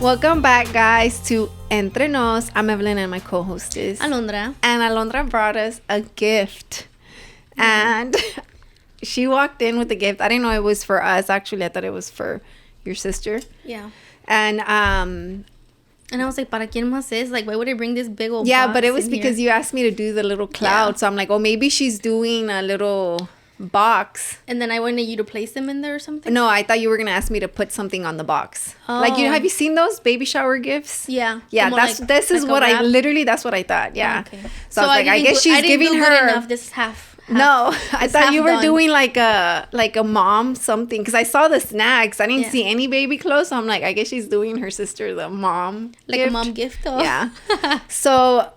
Welcome back, guys, to Entre Nos. I'm Evelyn and my co-host is Alondra. And Alondra brought us a gift. And she walked in with the gift. I didn't know it was for us. Actually, I thought it was for your sister. Yeah. And I was like, ¿para quién más es? Like, why would I bring this big old yeah, box but it was in because here? you asked me to do the little cloud. Yeah. So I'm like, oh, maybe she's doing a little box. And then I wanted you to place them in there or something? No, I thought you were going to ask me to put something on the box. Oh. Like, have you seen those baby shower gifts? Yeah. Yeah, Como this is like what a wrap? that's what I thought. Yeah. Okay. So I was like, I guess she's giving her. Good enough. This is half. No, I thought you were done. doing like a mom something because I saw the snacks. I didn't see any baby clothes, so I'm like, I guess she's doing her sister the mom Like gift. a mom gift? Oh. Yeah. So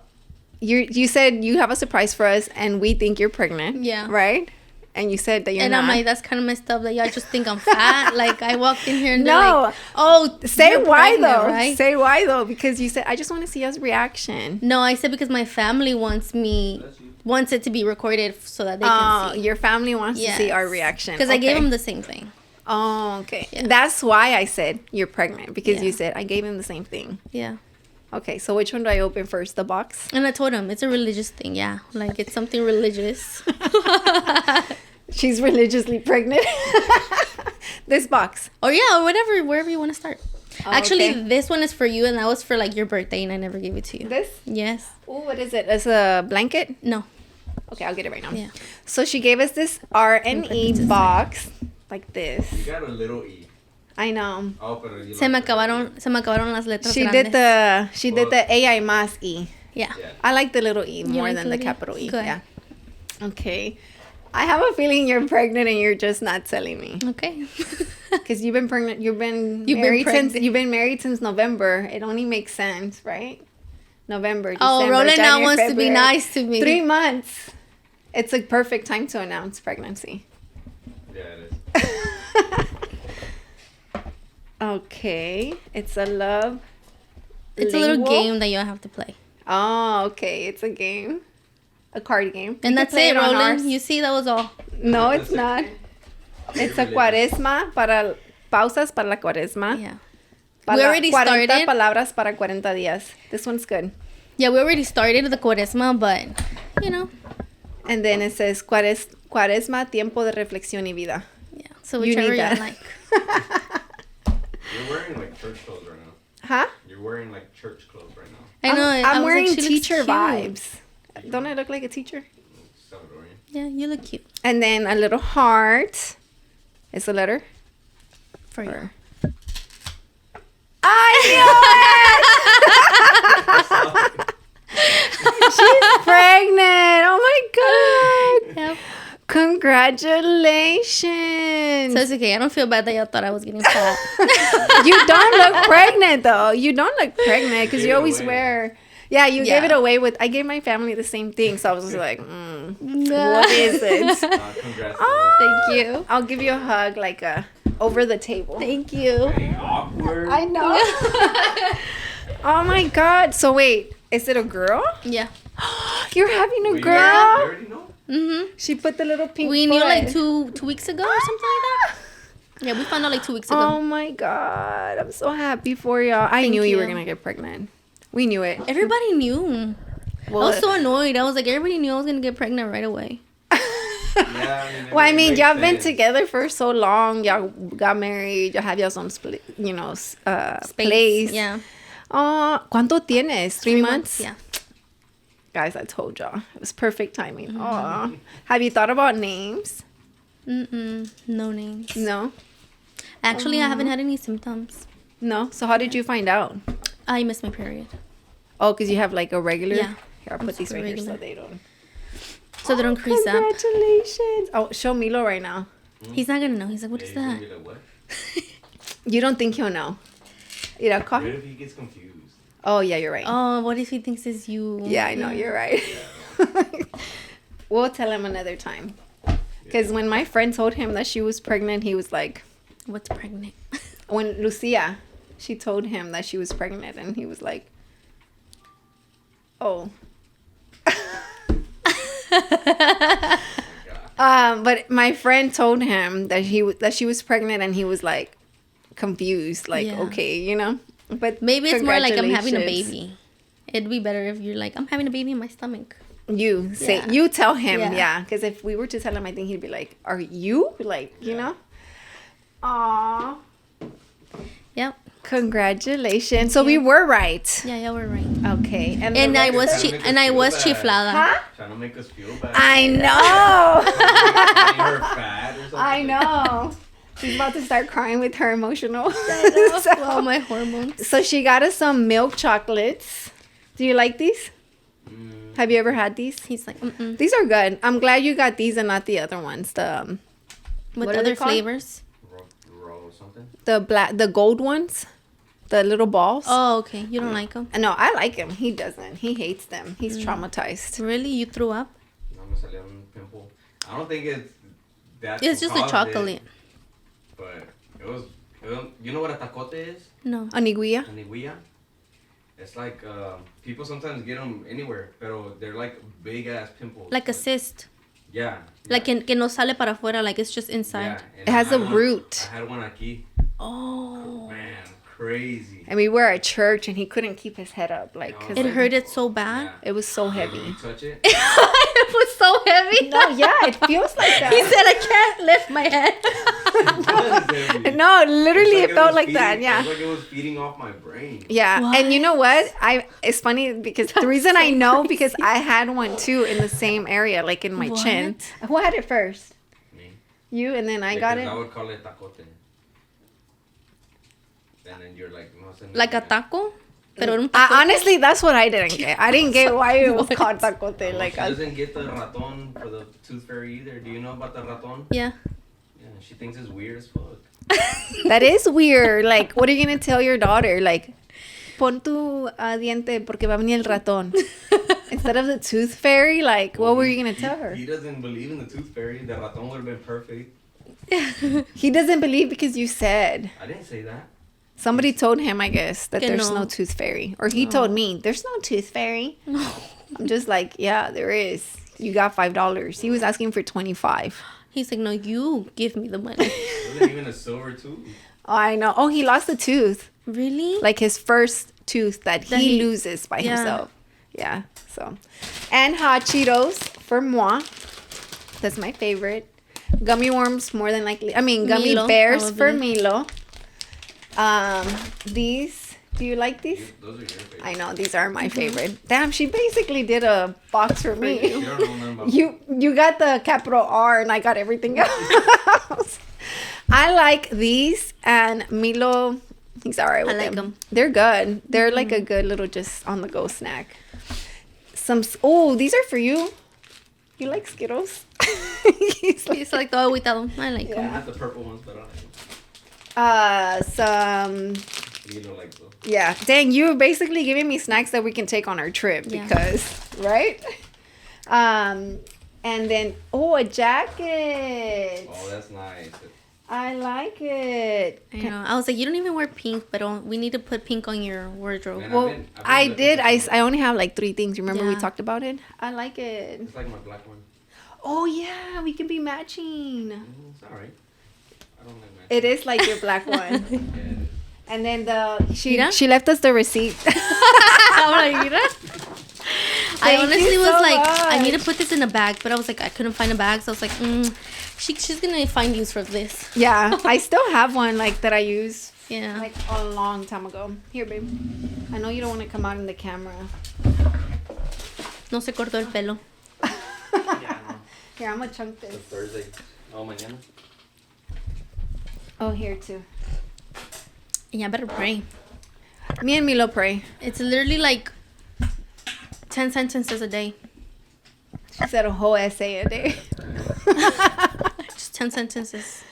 you said you have a surprise for us, and we think you're pregnant. Yeah. Right. And you said that you're and not. I'm like, that's kind of messed up that y'all just think I'm fat. Like, I walked in here and No. they're like, oh, Say you're why pregnant, though. right? Say why though, because you said I just want to see us reaction. No, I said because my family wants it to be recorded so that they can see. Your family wants to see our reaction. Because I gave them the same thing. Oh, okay. Yeah. That's why I said you're pregnant, because Yeah. you said I gave him the same thing. Yeah. Okay, so which one do I open first? The box? And I told him it's a religious thing. Yeah. Like, it's something religious. She's religiously pregnant. This box. Or yeah, or whatever, wherever you want to start. Oh, Actually, okay. this one is for you, and that was for like your birthday, and I never gave it to you. This? Yes. Oh, what is it? It's a blanket? No. Okay, I'll get it right now. Yeah. So she gave us this R&E box like this. You got a little E. I know. Oh, pero you Se me like acabaron las letras She grandes. did the AI más E. Yeah. Yeah. I like the little E more like than the little E? capital E. Good. Yeah. Okay. I have a feeling you're pregnant and you're just not telling me. Okay. Because you've been pregnant. You've been married since November. It only makes sense, right? November, December, Oh, Roland now January, wants to be February. nice to me. 3 months. It's a perfect time to announce pregnancy. Yeah, it is. Okay. It's a love. It's a little lingual. game that you have to play. Oh, okay. It's a game. A card game. And You that's can play it, on Roland. ours. You see, that was all. No, That's it's it. not. It's a cuaresma para pausas para la cuaresma. Yeah. Para We already 40 started. palabras para 40 días. This one's good. Yeah, we already started the cuaresma, but, you know. And then it says cuaresma, tiempo de reflexión y vida. Yeah. So You whichever need you that. like. You're wearing like church clothes right now. Huh? You're wearing like church clothes right now. I know. I I'm was wearing like, she looks teacher cute. vibes. Don't I look like a teacher? Salvadorian. Yeah, you look cute. And then a little heart. It's a letter. For you. I knew it! She's pregnant. Oh my god. Yep. Congratulations. So it's okay. I don't feel bad that y'all thought I was getting fat. You don't look pregnant though. You don't look pregnant because Gave you it always away. wear. Yeah, you Yeah. gave it away with. I gave my family the same thing, so I was just like, No. what is it? Congrats. Oh, Thank you. I'll give you a hug, like over the table. Thank you. Hey, awkward. I know. Oh my god. So wait, is it a girl? Yeah. You're having a Wait, you girl. already know? Mm-hmm. She put the little pink. We knew foot. like two weeks ago or something like that. Yeah, we found out like 2 weeks ago. Oh my god, I'm so happy for y'all. I Thank knew you were you. gonna get pregnant. We knew it. Everybody knew. Well, I was so annoyed. I was like, everybody knew I was gonna get pregnant right away. Yeah, Well, I it mean, makes y'all been sense. together for so long. Y'all got married. Y'all have y'all's own split, place. Yeah. ¿Cuánto tienes? 3 months? Yeah. Guys, I told y'all. It was perfect timing. Have you thought about names? No names. No? Actually, I haven't had any symptoms. No? So how did you find out? I missed my period. Oh, because you have like a regular? Yeah. Here, I'll put these super right here regular. so they don't. So they don't crease up. Congratulations. Oh, show Milo right now. He's not gonna know. He's like, what Yeah, is he's gonna that? be like, what? You don't think he'll know? Call What him. if he gets confused? Oh, yeah, you're right. Oh, what if he thinks it's you? Yeah, I know, you're right. We'll tell him another time. Because when my friend told him that she was pregnant, he was like, What's pregnant? when Lucia, she told him that she was pregnant, and he was like, oh. But my friend told him that she was pregnant, and he was like confused, like, Yeah. okay, you know. But Maybe it's more like I'm having a congratulations. baby. It'd be better if you're like, I'm having a baby in my stomach. You say, Yeah. you tell him, Yeah. yeah. Because if we were to tell him, I think he'd be like, "Are you?" Like, you know? Aww. Yep. Congratulations. So we were right. Yeah, we're right. Okay. And the I rest- was Trying to make us feel bad. chiflada. Huh? Trying to make us feel bad. I know. Her fat or something. I know. She's about to start crying with her emotional. Well, my hormones. So she got us some milk chocolates. Do you like these? Have you ever had these? He's like, mm-mm. These are good. I'm glad you got these and not the other ones. The With what are they other called? flavors. Roll something. the gold ones, the little balls. Oh, okay. You don't like them? No, I like him. He doesn't. He hates them. He's traumatized. Really? You threw up? No me salió un pimple. I don't think it's that. It's just the caused chocolate. it, but it was. You know what a tacote is? No. Aniguilla. An iguilla. It's like people sometimes get them anywhere, pero they're like big ass pimples. Like a cyst. Yeah. Like que no sale para afuera. Like it's just inside. and It has I a had one- root. I had one aquí. Oh. Man, crazy. And we were at church and he couldn't keep his head up. Like, 'cause It hurted so bad. Yeah. it was so When you heavy. touch it. It was so heavy. No, yeah, it feels like that. He said, I can't lift my head. No, literally, It's it felt was like that. feeding- Yeah. It's like it was feeding off my brain. Yeah, What? and you know what? It's funny because the reason I know because I had one too in the same area, like in my chin. Who had it first? Me. You, and then I got Because it. I would call it tacote. And then you're like, no, se me Like a olvida. taco? Pero era un taco. Honestly, that's what I didn't get. I didn't get why it was called tacote. Like, She doesn't get the raton for the tooth fairy either. Do you know about the raton? Yeah. Yeah, she thinks it's weird as fuck. that is weird. Like, what are you gonna tell your daughter? Like, pon tu diente porque va a venir el ratón. Instead of the tooth fairy, like, what were you gonna tell her? He doesn't believe in the tooth fairy. The raton would have been perfect. He doesn't believe because you said. I didn't say that. Somebody told him, I guess, that Que there's no. no tooth fairy. Or he told me, there's no tooth fairy. No. I'm just like, yeah, there is. You got $5. He was asking for 25. He's like, no, you give me the money. It wasn't even a silver tooth. Oh, I know. Oh, he lost a tooth. Really? Like his first tooth that That he he- loses by yeah. himself. Yeah, so. And hot Cheetos for moi. That's my favorite. Gummy worms, more than likely. I mean, gummy Milo, bears for probably. Milo. These, do you like these? Those are your favorite. I know, these are my favorite. Damn, she basically did a box for You me. don't know nothing about You got the capital R and I got everything else. I like these and Milo, he's alright with I like them. 'em. They're good. They're like a good little just on the go snack. Oh, these are for you. You like Skittles? He's like, It's like todo aguitado. I like them. Not the purple ones, but I like them. some Milo likes those. yeah. Dang, you're basically giving me snacks that we can take on our trip Yeah. because right? And then a jacket. Oh, that's nice. I like it. I know. I was like, you don't even wear pink, but we need to put pink on your wardrobe. Man, Well, I've been I looking did. for I some- only have like 3 things. Remember we Yeah. talked about it? I like it. It's like my black one. Oh yeah, we can be matching. It's alright. I don't like matching. It is like your black one. Yeah, it is. And then Mira. she left us the receipt. I'm like, mira. I Thank honestly you was so like, I need to much. put this in a bag, but I was like, I couldn't find a bag, so I was like, she's gonna find use for this. Yeah, I still have one like that I use Yeah. like a long time ago. Here, babe. I know you don't want to come out in the camera. No se cortó el pelo. Yeah, no. Here, I'm gonna chunk It's this. Thursday. Oh, mañana. Oh, here too. Yeah, I better pray. Me and Milo pray. It's literally like 10 sentences a day. She said a whole essay a day. Just 10 sentences.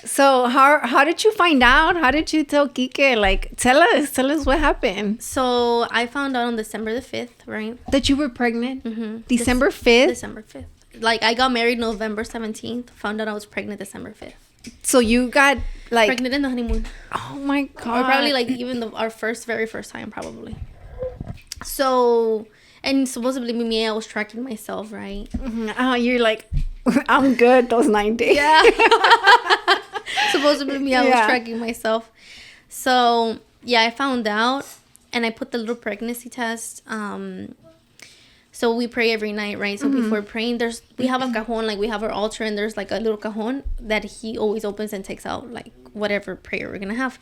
So how did you find out? How did you tell Kike? Like, tell us what happened. So I found out on December the 5th, right? That you were pregnant. Mm-hmm. December 5th. December 5th. Like, I got married November 17th. Found out I was pregnant December 5th. So you got like, Pregnant in the honeymoon. oh my god. Or probably like even our very first time, probably. So, and supposedly me, I was tracking myself, right? Mhm. Oh, you're like, I'm good those 9 days. Yeah. Supposedly me, I was Yeah. tracking myself. So I found out, and I put the little pregnancy test. So we pray every night, right? So before praying, we have a cajon, like we have our altar, and there's like a little cajon that he always opens and takes out like whatever prayer we're gonna have.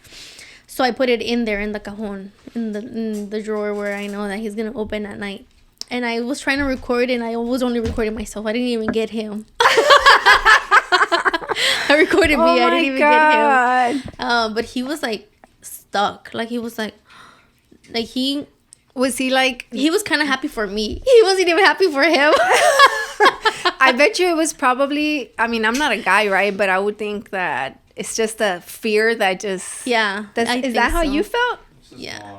So I put it in there in the cajon, in the drawer where I know that he's gonna open at night. And I was trying to record, and I was only recording myself. I didn't even get him. I recorded me. I didn't even get him. But he was like stuck. Like he was like he. Was he like... He was kind of happy for me. He wasn't even happy for him. I bet you it was probably... I mean, I'm not a guy, right? But I would think that it's just a fear that just... Yeah. Is that how you felt? Yeah.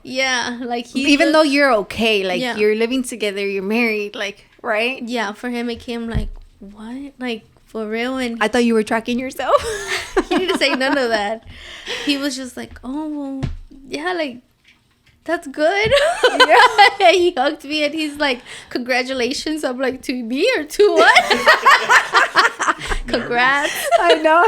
Yeah. Like he... Even though you're okay. Like, you're living together. You're married. Like, right? Yeah. For him, it came like, what? Like, for real? And I thought you were tracking yourself. He didn't say none of that. He was just like, oh, well, yeah, like... That's good. Yeah. He hugged me and he's like, congratulations. I'm like, to me or to what? Congrats. I know.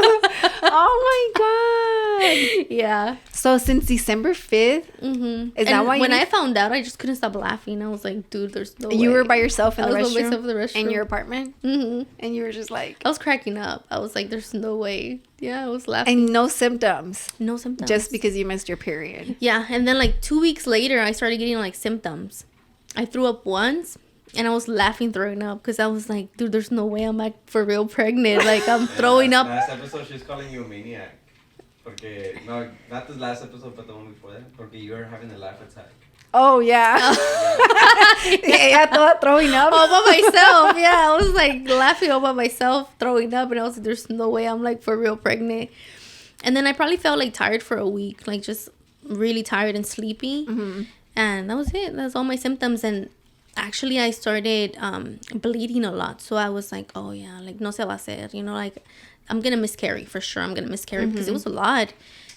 Oh my God. Yeah. So since December 5th, is that why when I found out, I just couldn't stop laughing. I was like, dude, there's no way. You were by yourself in the I was by myself restroom? in the restroom. In your apartment? Mm-hmm. And you were just like... I was cracking up. I was like, there's no way. Yeah, I was laughing. And no symptoms? No symptoms. Just because you missed your period? Yeah, and then like 2 weeks later, I started getting like symptoms. I threw up once, and I was laughing throwing up because I was like, dude, there's no way I'm like for real pregnant. Like I'm throwing up. Last episode, she's calling you a maniac. Porque, no, not this last episode, but the one before that. Porque you were having a laugh attack. Oh, yeah. Ella toda throwing up. All by myself. Yeah, I was like laughing all by myself, throwing up. And I was like, there's no way I'm like for real pregnant. And then I probably felt like tired for a week, like just really tired and sleepy. And that was it. That's all my symptoms. And actually, I started bleeding a lot. So I was like, oh, yeah, like no se va a hacer. You know, like I'm going to miscarry for sure. I'm going to miscarry because it was a lot.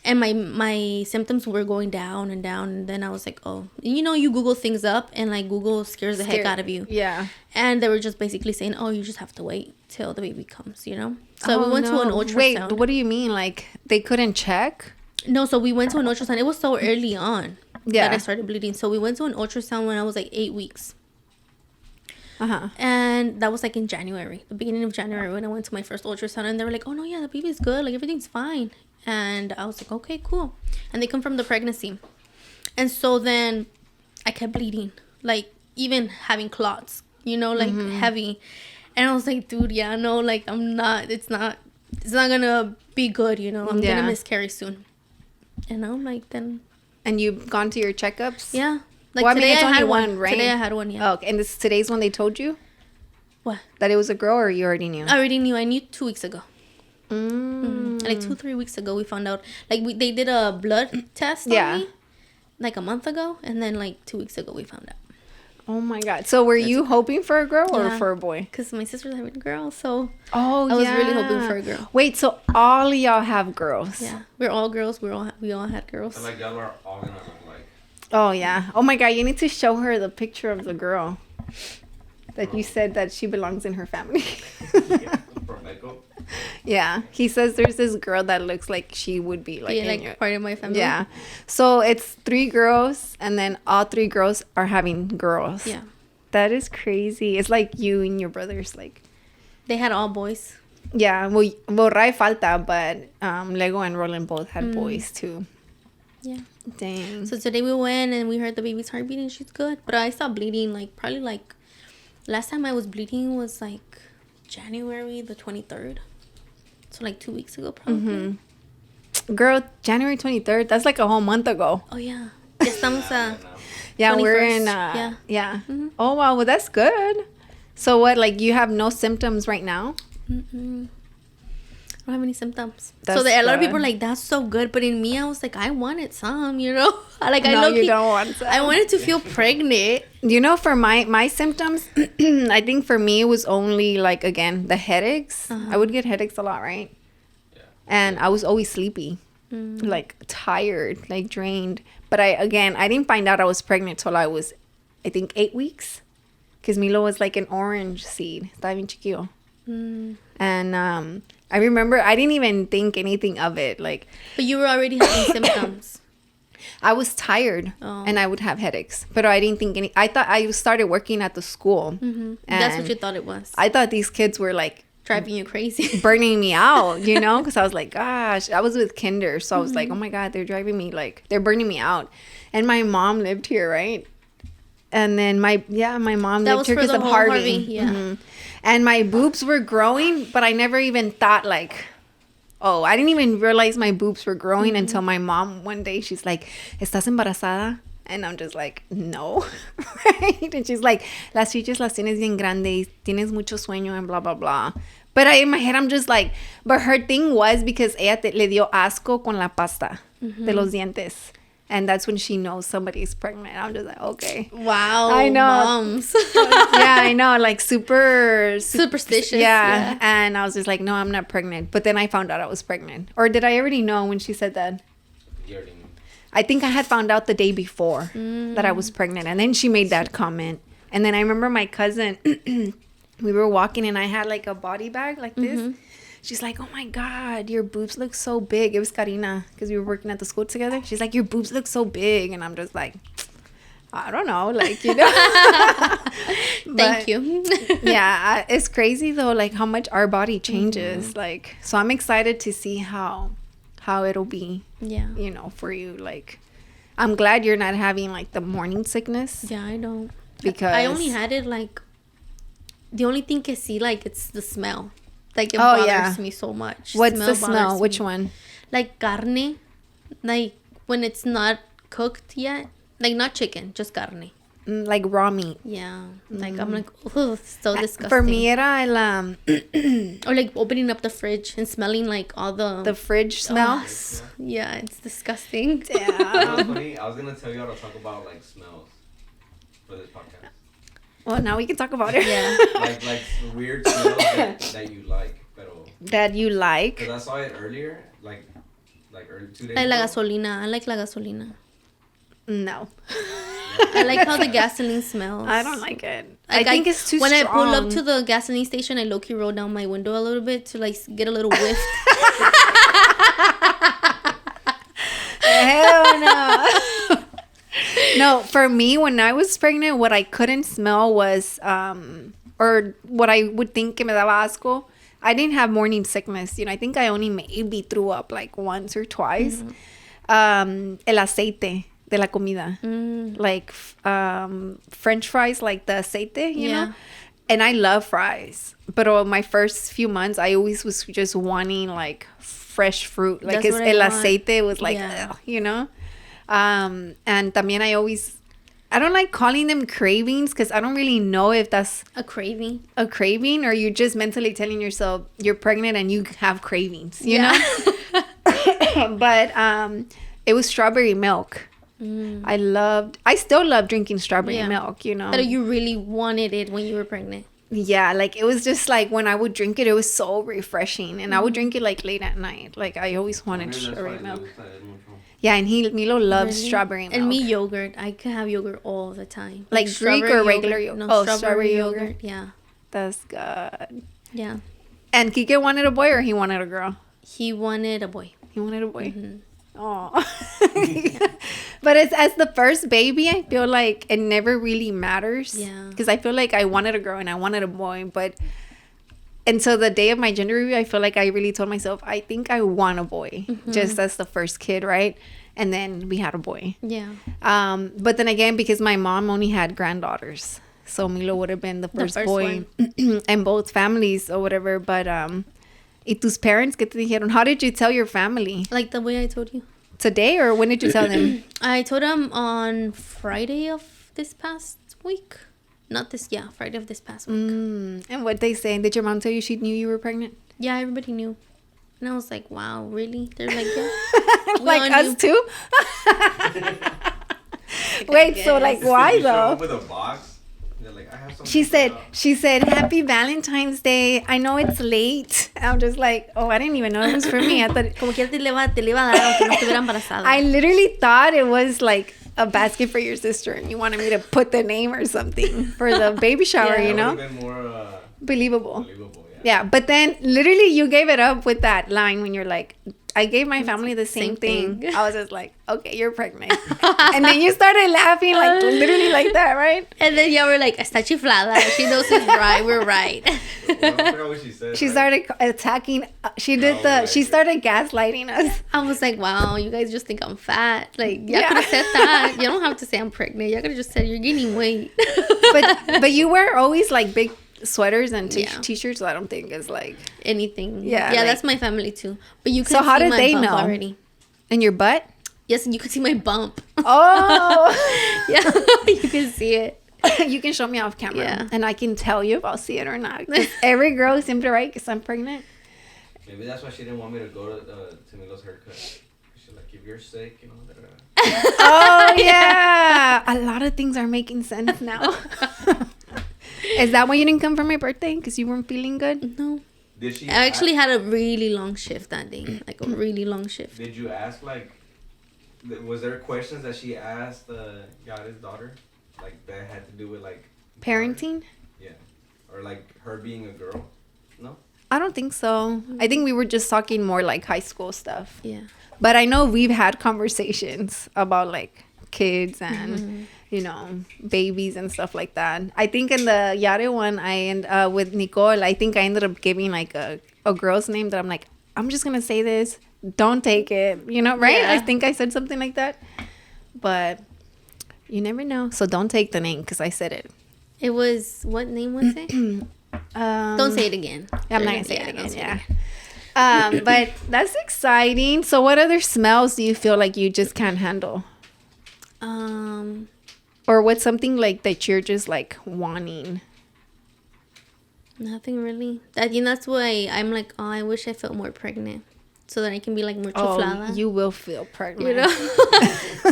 And my symptoms were going down and down. And then I was like, oh, you know, you Google things up and like Google scares the heck out of you. Yeah. And they were just basically saying, oh, you just have to wait till the baby comes, you know? So we went to an ultrasound. Wait, what do you mean? Like they couldn't check? No, so we went to an ultrasound. It was so early on that I started bleeding. So we went to an ultrasound when I was like 8 weeks. And that was like in January, the beginning of January, when I went to my first ultrasound. And they were like, oh, no, yeah, the baby's good. Like everything's fine. And I was like, okay, cool. And they confirmed the pregnancy. And so then I kept bleeding, like even having clots, you know, like heavy. And I was like, dude, yeah, no, like it's not gonna be good, you know. I'm gonna miscarry soon. And I'm like, then. And you've gone to your checkups? Yeah. Like well, today I had one, right? Today I had one, yeah. Oh, okay. And today's when they told you? What? That it was a girl, or you already knew? I already knew. I knew 2 weeks ago. Like 2-3 weeks ago we found out, like they did a blood test on me like a month ago, and then like 2 weeks ago we found out. Oh my God. So were you hoping for a girl or for a boy? Because my sister's having a girl, so I was really hoping for a girl. Wait, so all of y'all have girls? Yeah, we're all girls. We all had girls. And like y'all are all gonna look like. Oh yeah. Oh my God, you need to show her the picture of the girl that you said that she belongs in her family. Yeah, he says there's this girl that looks like she would be like part of my family. Yeah, so it's 3 girls, and then all 3 girls are having girls. Yeah, that is crazy. It's like you and your brothers, like they had all boys. Yeah, well, Rai falta, but Lego and Roland both had boys too. Yeah. Dang. So today we went and we heard the baby's heart beating. She's good, but I stopped bleeding probably last time I was bleeding was like January the 23rd. So like 2 weeks ago probably. Girl, January 23rd, that's like a whole month ago. Oh yeah. Estamos yeah, 21st. we're in yeah. Oh wow, well that's good. So what, like you have no symptoms right now? I don't have any symptoms. That's so a lot of people are like, that's so good, but in me I was like, I wanted some, you know. Like I no, you don't want some. I wanted to feel pregnant. You know, for my symptoms, I think for me it was only like, again, the headaches. I would get headaches a lot, right? Yeah. And I was always sleepy, like tired, like drained. But I didn't find out I was pregnant till I was, I think, 8 weeks, because Milo was like an orange seed. Estaba bien chiquillo. And I remember I didn't even think anything of it. Like, but you were already having symptoms. I was tired and I would have headaches, but I didn't think any. I thought I started working at the school. That's what you thought it was. I thought these kids were like driving you crazy, burning me out, you know, because I was like, gosh, I was with kinder, so I was like, oh my god, they're driving me, like, they're burning me out. And my mom lived here, right? And then my mom lived here because of Harvey. Yeah. And my boobs were growing, but I never even thought like, oh, I didn't even realize my boobs were growing until my mom one day, she's like, ¿Estás embarazada? And I'm just like, no. Right? And she's like, las chichis las tienes bien grandes, tienes mucho sueño and blah, blah, blah. But in my head, I'm just like, but her thing was because ella le dio asco con la pasta de los dientes. And that's when she knows somebody's pregnant. I'm just like, okay. Wow. I know. Moms. Yeah, I know. Like superstitious. Yeah. And I was just like, no, I'm not pregnant. But then I found out I was pregnant. Or did I already know when she said that? You already knew. I think I had found out the day before that I was pregnant. And then she made that comment. And then I remember my cousin, we were walking and I had like a body bag like this. She's like, oh my God, your boobs look so big. It was Karina because we were working at the school together. She's like, your boobs look so big. And I'm just like, I don't know. Like, you know. Thank you. Yeah, it's crazy though, like how much our body changes. Like, so I'm excited to see how it'll be. Yeah. You know, for you. Like, I'm glad you're not having like the morning sickness. Yeah, I don't. Because I only had it like, the only thing I see, like, it's the smell. Like, it bothers me so much. What's the smell? Which one? Like carne. Like, when it's not cooked yet. Like, not chicken, just carne. Like raw meat. Yeah. Like, I'm like, oh, it's so disgusting. For me, era el... or, like, opening up the fridge and smelling, like, all the fridge smell? Yeah, it's disgusting. You know what's funny? I was going to tell you how to talk about, like, smells for this podcast. Well, now we can talk about it. Yeah. like weird smells that you like. Pero, that you like? Because I saw it earlier, like early 2 days Like ago. la gasolina. I like la gasolina. No. I like how the gasoline smells. I don't like it. Like, I think it's too when strong. I pull up to the gasoline station, I low-key roll down my window a little bit to, like, get a little whiff. Hell no. No, for me, when I was pregnant, what I couldn't smell was, or what I would think que me daba asco, I didn't have morning sickness. You know, I think I only maybe threw up like once or twice. El aceite de la comida. Like French fries, like the aceite, you know? And I love fries. But my first few months, I always was just wanting like fresh fruit. Like el aceite was like, ugh, you know? And también I don't like calling them cravings because I don't really know if that's a craving or you're just mentally telling yourself you're pregnant and you have cravings, you know? But it was strawberry milk. I still love drinking strawberry milk, you know? But you really wanted it when you were pregnant. Yeah, like it was just like when I would drink it was so refreshing. And I would drink it like late at night. Like I always wanted strawberry milk. Yeah, and Milo loves strawberry milk. And me, yogurt. I could have yogurt all the time. Like Greek or regular yogurt? No, strawberry yogurt. Yeah. That's good. Yeah. And Kike wanted a boy or he wanted a girl? He wanted a boy. He wanted a boy. Oh. But it's as the first baby, I feel like it never really matters. Yeah. Because I feel like I wanted a girl and I wanted a boy, but until the day of my gender review, I feel like I really told myself, I think I want a boy, just as the first kid, right? And then we had a boy. Yeah. But then again, because my mom only had granddaughters, so Milo would have been the first boy in both families or whatever. But ¿y tus parents qué te dijeron? How did you tell your family? Like the way I told you. Today, or when did you tell them? I told them on Friday of this past week. Friday of this past week. And what they say? Did your mom tell you she knew you were pregnant? Yeah, everybody knew. And I was like, wow, really? They're like, yeah. Like us too? Wait, so like why though? With a box. Like, I have she said, Happy Valentine's Day. I know it's late. I'm just like, oh, I didn't even know it was for me. I thought como que te le iba a dar aunque no estuviera embarazada. I literally thought it was like a basket for your sister and you wanted me to put the name or something for the baby shower, you know? Been more, believable. Yeah, but then literally you gave it up with that line when you're like, I gave my family the same thing. I was just like, okay, you're pregnant. And then you started laughing like literally like that, right? And then y'all were like, está chiflada. She knows it's right. We're right. Well, I forgot what she said. She started attacking. She started gaslighting us. I was like, wow, you guys just think I'm fat. Like, y'all could have said that. You don't have to say I'm pregnant. Y'all could have just said you're gaining weight. But you wear always like big sweaters and t-shirts. So I don't think it's like anything. Yeah, yeah, like, that's my family too. But you can so how see did my they bump know already. In your butt? Yes, and you can see my bump. Oh. Yeah, you can see it. You can show me off camera. Yeah. And I can tell you if I'll see it or not. 'Cause every girl is simply right because I'm pregnant. Maybe that's why she didn't want me to go to Milo's haircut. She's like, if you're sick, you know. Oh yeah. A lot of things are making sense now. Is that why you didn't come for my birthday? Because you weren't feeling good? No. Did she? I actually had a really long shift that day. Like a really long shift. Did you ask, like, was there questions that she asked Yare's daughter? Like, that had to do with, like... Parenting? Yeah. Or, like, her being a girl? No? I don't think so. I think we were just talking more like high school stuff. Yeah. But I know we've had conversations about, like, kids and... you know, babies and stuff like that. I think in the Yare one, with Nicole, I think I ended up giving like a girl's name that I'm like, I'm just gonna say this, don't take it, you know, right? Yeah. I think I said something like that, but you never know. So don't take the name because I said it. It was, what name was it? Don't say it again. I'm not gonna say it again. Yeah. But that's exciting. So what other smells do you feel like you just can't handle? Or what's something like that you're just like wanting? Nothing really. That's why I'm like, oh, I wish I felt more pregnant, so that I can be like more chiflada. Oh, you will feel pregnant. You know,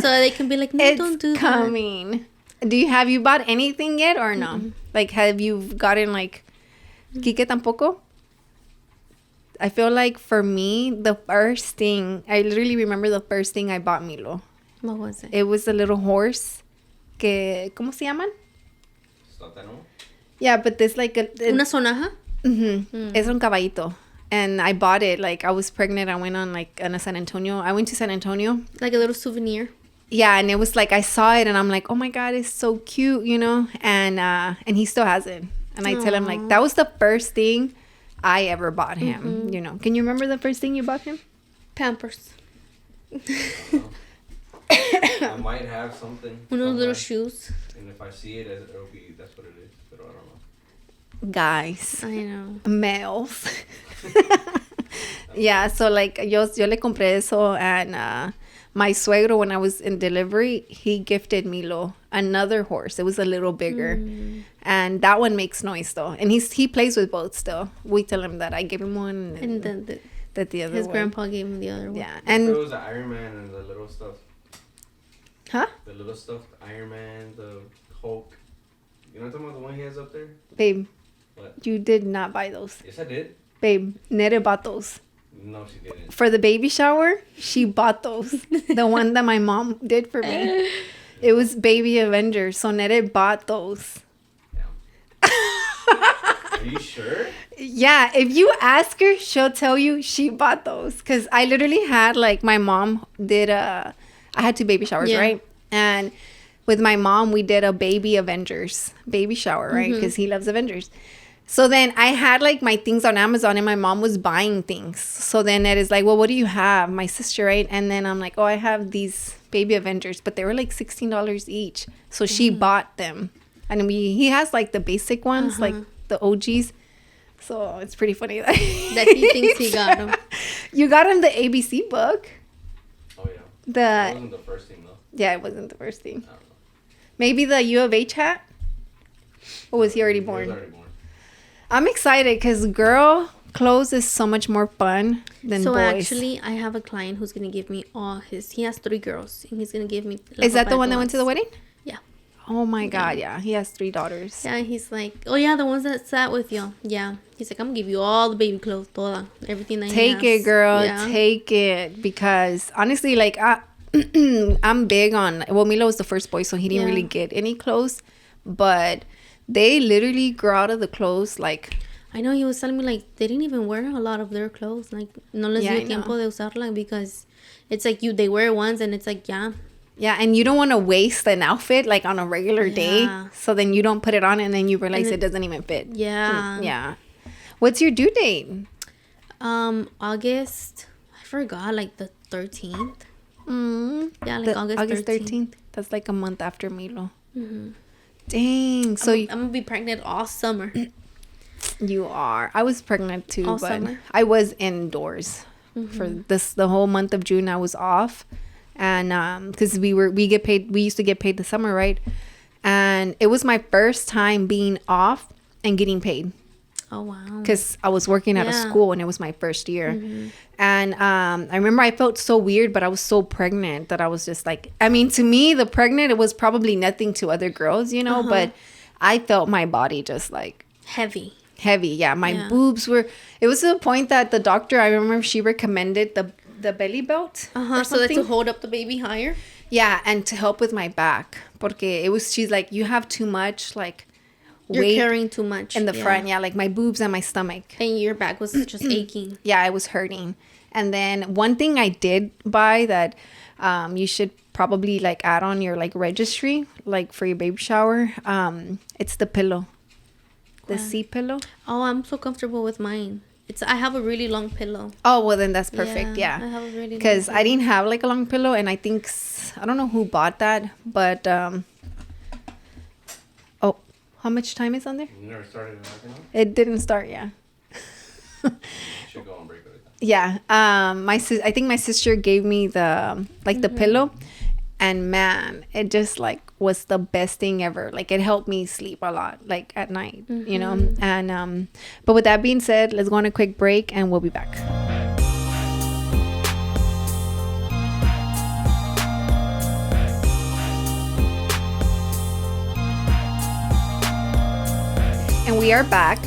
so they can be like, no, it's don't do coming. Have you bought anything yet or no? Mm-hmm. Like, have you gotten like, Kike tampoco? I feel like for me, the first thing I literally remember the first thing I bought Milo. What was it? It was a little horse. ¿Cómo se llaman? Yeah, but there's like una sonaja. Es un caballito, and I bought it like I was pregnant. I went on like a San Antonio. I went to San Antonio, like a little souvenir. Yeah, and it was like I saw it, and I'm like, oh my god, it's so cute, you know. And he still has it, and I tell him like that was the first thing I ever bought him. You know, can you remember the first thing you bought him? Pampers. I might have something. One of those little shoes. And if I see it, it'll be, that's what it is. But I don't know. Guys. I know. Males. Yeah, so like yo le compré eso, and my suegro, when I was in delivery, he gifted Milo another horse. It was a little bigger. And that one makes noise though. And he plays with both still. We tell him that I gave him one and then that the other his one. grandpa gave him the other one. Yeah. And it was the Iron Man and the little stuff. Huh? The little stuff, the Iron Man, the Hulk. You know what I'm talking about? The one he has up there? Babe. What? You did not buy those. Yes, I did. Babe, Nere bought those. No, she didn't. For the baby shower, she bought those. The one that my mom did for me. It was Baby Avengers. So Nere bought those. Damn. Are you sure? Yeah, if you ask her, she'll tell you she bought those. Because I literally had, like, my mom did I had 2 baby showers, right? And with my mom, we did a Baby Avengers baby shower, right? Because he loves Avengers. So then I had, like, my things on Amazon, and my mom was buying things. So then it is like, well, what do you have? My sister, right? And then I'm like, oh, I have these Baby Avengers. But they were, like, $16 each. So she bought them. And he has, like, the basic ones, like the OGs. So it's pretty funny that he thinks he got them. You got him the ABC book. Oh, yeah. That wasn't the first thing, though. Yeah, it wasn't the first thing. I don't know. Maybe the U of H hat? Or was he already born? He was already born. I'm excited because girl clothes is so much more fun than boys. So actually, I have a client who's going to give me he has 3 girls. And he's going to give me... Is that the one that went to the wedding? Yeah. Oh my God, yeah. He has 3 daughters. Yeah, he's like, oh yeah, the ones that sat with you. Yeah. He's like, I'm going to give you all the baby clothes, toda, everything that Take it, girl. Yeah. Take it. Because honestly, like, I'm big on... Well, Milo was the first boy, so he didn't really get any clothes. But... they literally grow out of the clothes like I know he was telling me, like, they didn't even wear a lot of their clothes. Like, no les dio tiempo de usarla because it's like they wear it once and it's like, yeah. Yeah, and you don't want to waste an outfit, like, on a regular day. So then you don't put it on and then you realize it doesn't even fit. Yeah. Yeah. What's your due date? August, I forgot, like the 13th. Yeah, like August 13th. That's like a month after Milo. Dang. So I'm gonna be pregnant all summer. You are. I was pregnant too, all but summer. I was indoors for the whole month of June. I was off, and because we used to get paid the summer, right? And it was my first time being off and getting paid. Oh, wow. Because I was working at a school and it was my first year. And I remember I felt so weird, but I was so pregnant that I was just like, I mean, to me, the pregnant, it was probably nothing to other girls, you know, but I felt my body just like heavy. Yeah. My boobs were, it was to the point that the doctor, I remember she recommended the belly belt. So that to hold up the baby higher? Yeah. And to help with my back. Porque she's like, you have too much, like, you're carrying too much in the front, like my boobs and my stomach, and your back was just aching. Yeah, it was hurting. And then one thing I did buy that you should probably like add on your like registry, like for your baby shower, it's the pillow, the C pillow. Oh, I'm so comfortable with mine. I have a really long pillow. Oh, well then that's perfect. Yeah, I have a really because I didn't have like a long pillow, and I think I don't know who bought that, but how much time is on there? You never started knocking on? It didn't start, yeah. Should go on break with it. Yeah. I think my sister gave me the pillow, and man, it just like was the best thing ever. Like it helped me sleep a lot, like at night, you know. And but with that being said, let's go on a quick break and we'll be back. And we are back.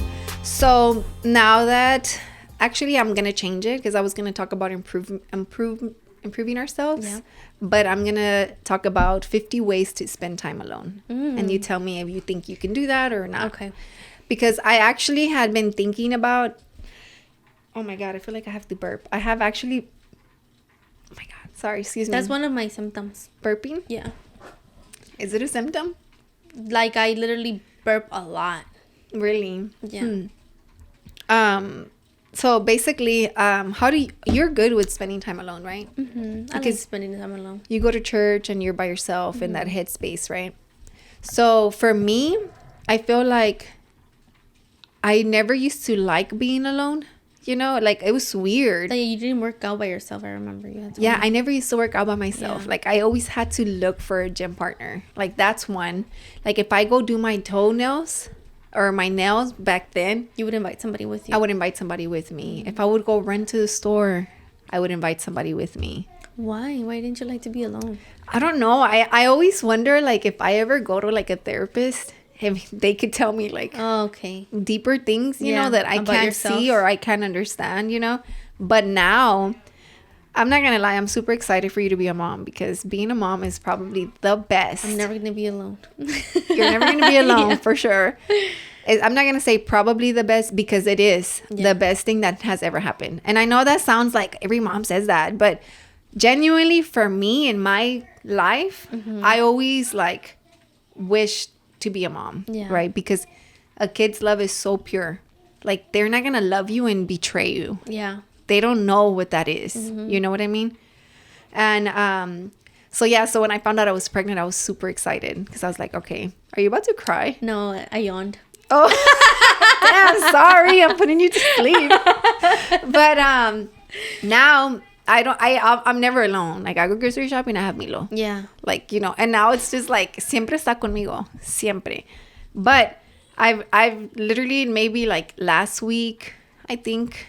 So now that actually I'm gonna change it because I was gonna talk about improving ourselves, but I'm gonna talk about 50 ways to spend time alone. And you tell me if you think you can do that or not. Okay. Because I actually had been thinking about. Oh my god, I feel like I have to burp. I have actually. Oh my god, sorry, excuse me. That's one of my symptoms. Burping? Yeah. Is it a symptom? Like I literally burp a lot. Really? Yeah. So basically, you're good with spending time alone, right? I like spending time alone. You go to church and you're by yourself in that headspace, right? So for me, I feel like I never used to like being alone. You know, like it was weird. Like you didn't work out by yourself. I remember you had to. Yeah, I never used to work out by myself. Like I always had to look for a gym partner. Like that's one. Like if I go do my toenails or my nails back then, you would invite somebody with you. I would invite somebody with me. If I would go run to the store, I would invite somebody with me. Why didn't you like to be alone? I don't know. I always wonder, like, if I ever go to like a therapist, if they could tell me like deeper things, you know, that I can't see or I can't understand, you know. But now I'm not gonna lie, I'm super excited for you to be a mom because being a mom is probably the best. I'm never gonna be alone. You're never gonna be alone for sure. I'm not gonna say probably the best because it is the best thing that has ever happened. And I know that sounds like every mom says that, but genuinely for me in my life, I always like wished to be a mom, right? Because a kid's love is so pure. Like they're not gonna love you and betray you. Yeah. They don't know what that is. You know what I mean? And so when I found out I was pregnant, I was super excited because I was like, okay, are you about to cry? No, I yawned. Oh, damn, sorry, I'm putting you to sleep. But now I'm never alone. Like I go grocery shopping, I have Milo. Yeah. Like, you know, and now it's just like siempre está conmigo, siempre. But I've literally maybe like last week, I think,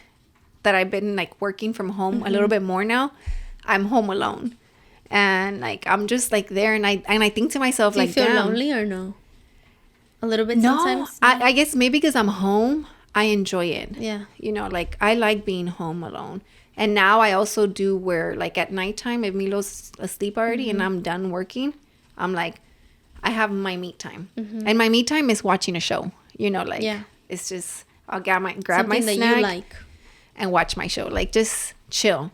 that I've been like working from home a little bit more now. I'm home alone, and like I'm just like there, and I think to myself, do you like, feel damn, lonely or no? A little bit no, sometimes. I guess maybe because I'm home, I enjoy it. Yeah, you know, like I like being home alone. And now I also do where like at nighttime, if Milo's asleep already and I'm done working, I'm like, I have my me time, and my me time is watching a show. You know, like it's just I'll grab my Something that snack you like. and watch my show. Like, just chill.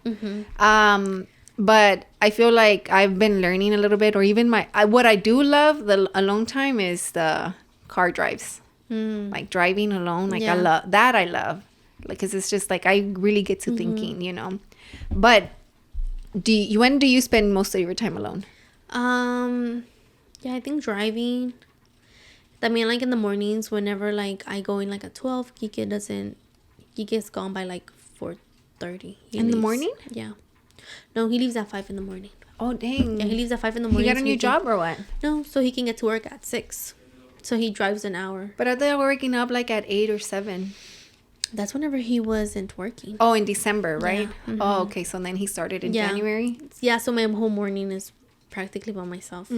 But I feel like I've been learning a little bit, or even what I do love the alone time is the car drives. Like driving alone. Like, I love like, because it's just like I really get to thinking, you know. But when do you spend most of your time alone? Yeah, I think driving. I mean, like in the mornings, whenever like I go in like at 12, Kike's gone by like 4:30. In the morning? Yeah. No, he leaves at 5 in the morning. Oh, dang. Yeah, he leaves at 5 in the morning. He got a new job or what? No, so he can get to work at 6. So he drives an hour. But I thought you were waking up like at 8 or 7. That's whenever he wasn't working. Oh, in December, right? Yeah. Oh, okay. So then he started in January? Yeah, so my whole morning is practically by myself. Yeah,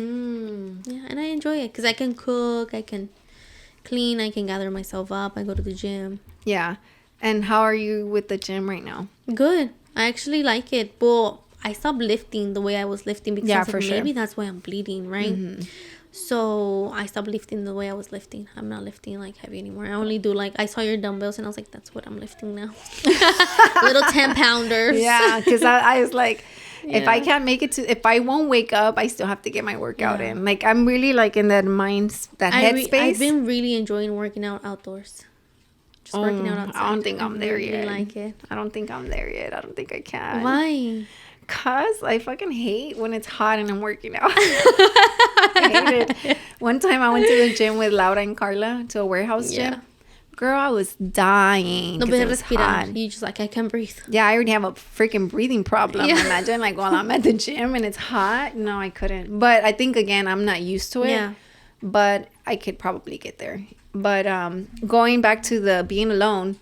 and I enjoy it because I can cook, I can clean, I can gather myself up, I go to the gym. Yeah. And how are you with the gym right now? Good. I actually like it. But I stopped lifting the way I was lifting because I was like, maybe that's why I'm bleeding, right? So I stopped lifting the way I was lifting. I'm not lifting like heavy anymore. I only do like, I saw your dumbbells and I was like, that's what I'm lifting now. Little 10-pounders. Yeah, because I was like, if I can't make it if I won't wake up, I still have to get my workout in. Like, I'm really like in that headspace. I've been really enjoying working out outdoors. Just working out outside. I don't think I'm there yet. I really like it. I don't think I'm there yet. I don't think I can. Why? Cause I fucking hate when it's hot and I'm working out. I hate it. One time I went to the gym with Laura and Carla, to a warehouse gym. Girl, I was dying. No, but it was hot. You just like, I can't breathe. Yeah, I already have a freaking breathing problem. Yeah. Imagine like while I'm at the gym and it's hot. No, I couldn't. But I think again, I'm not used to it. Yeah. But I could probably get there. But going back to the being alone,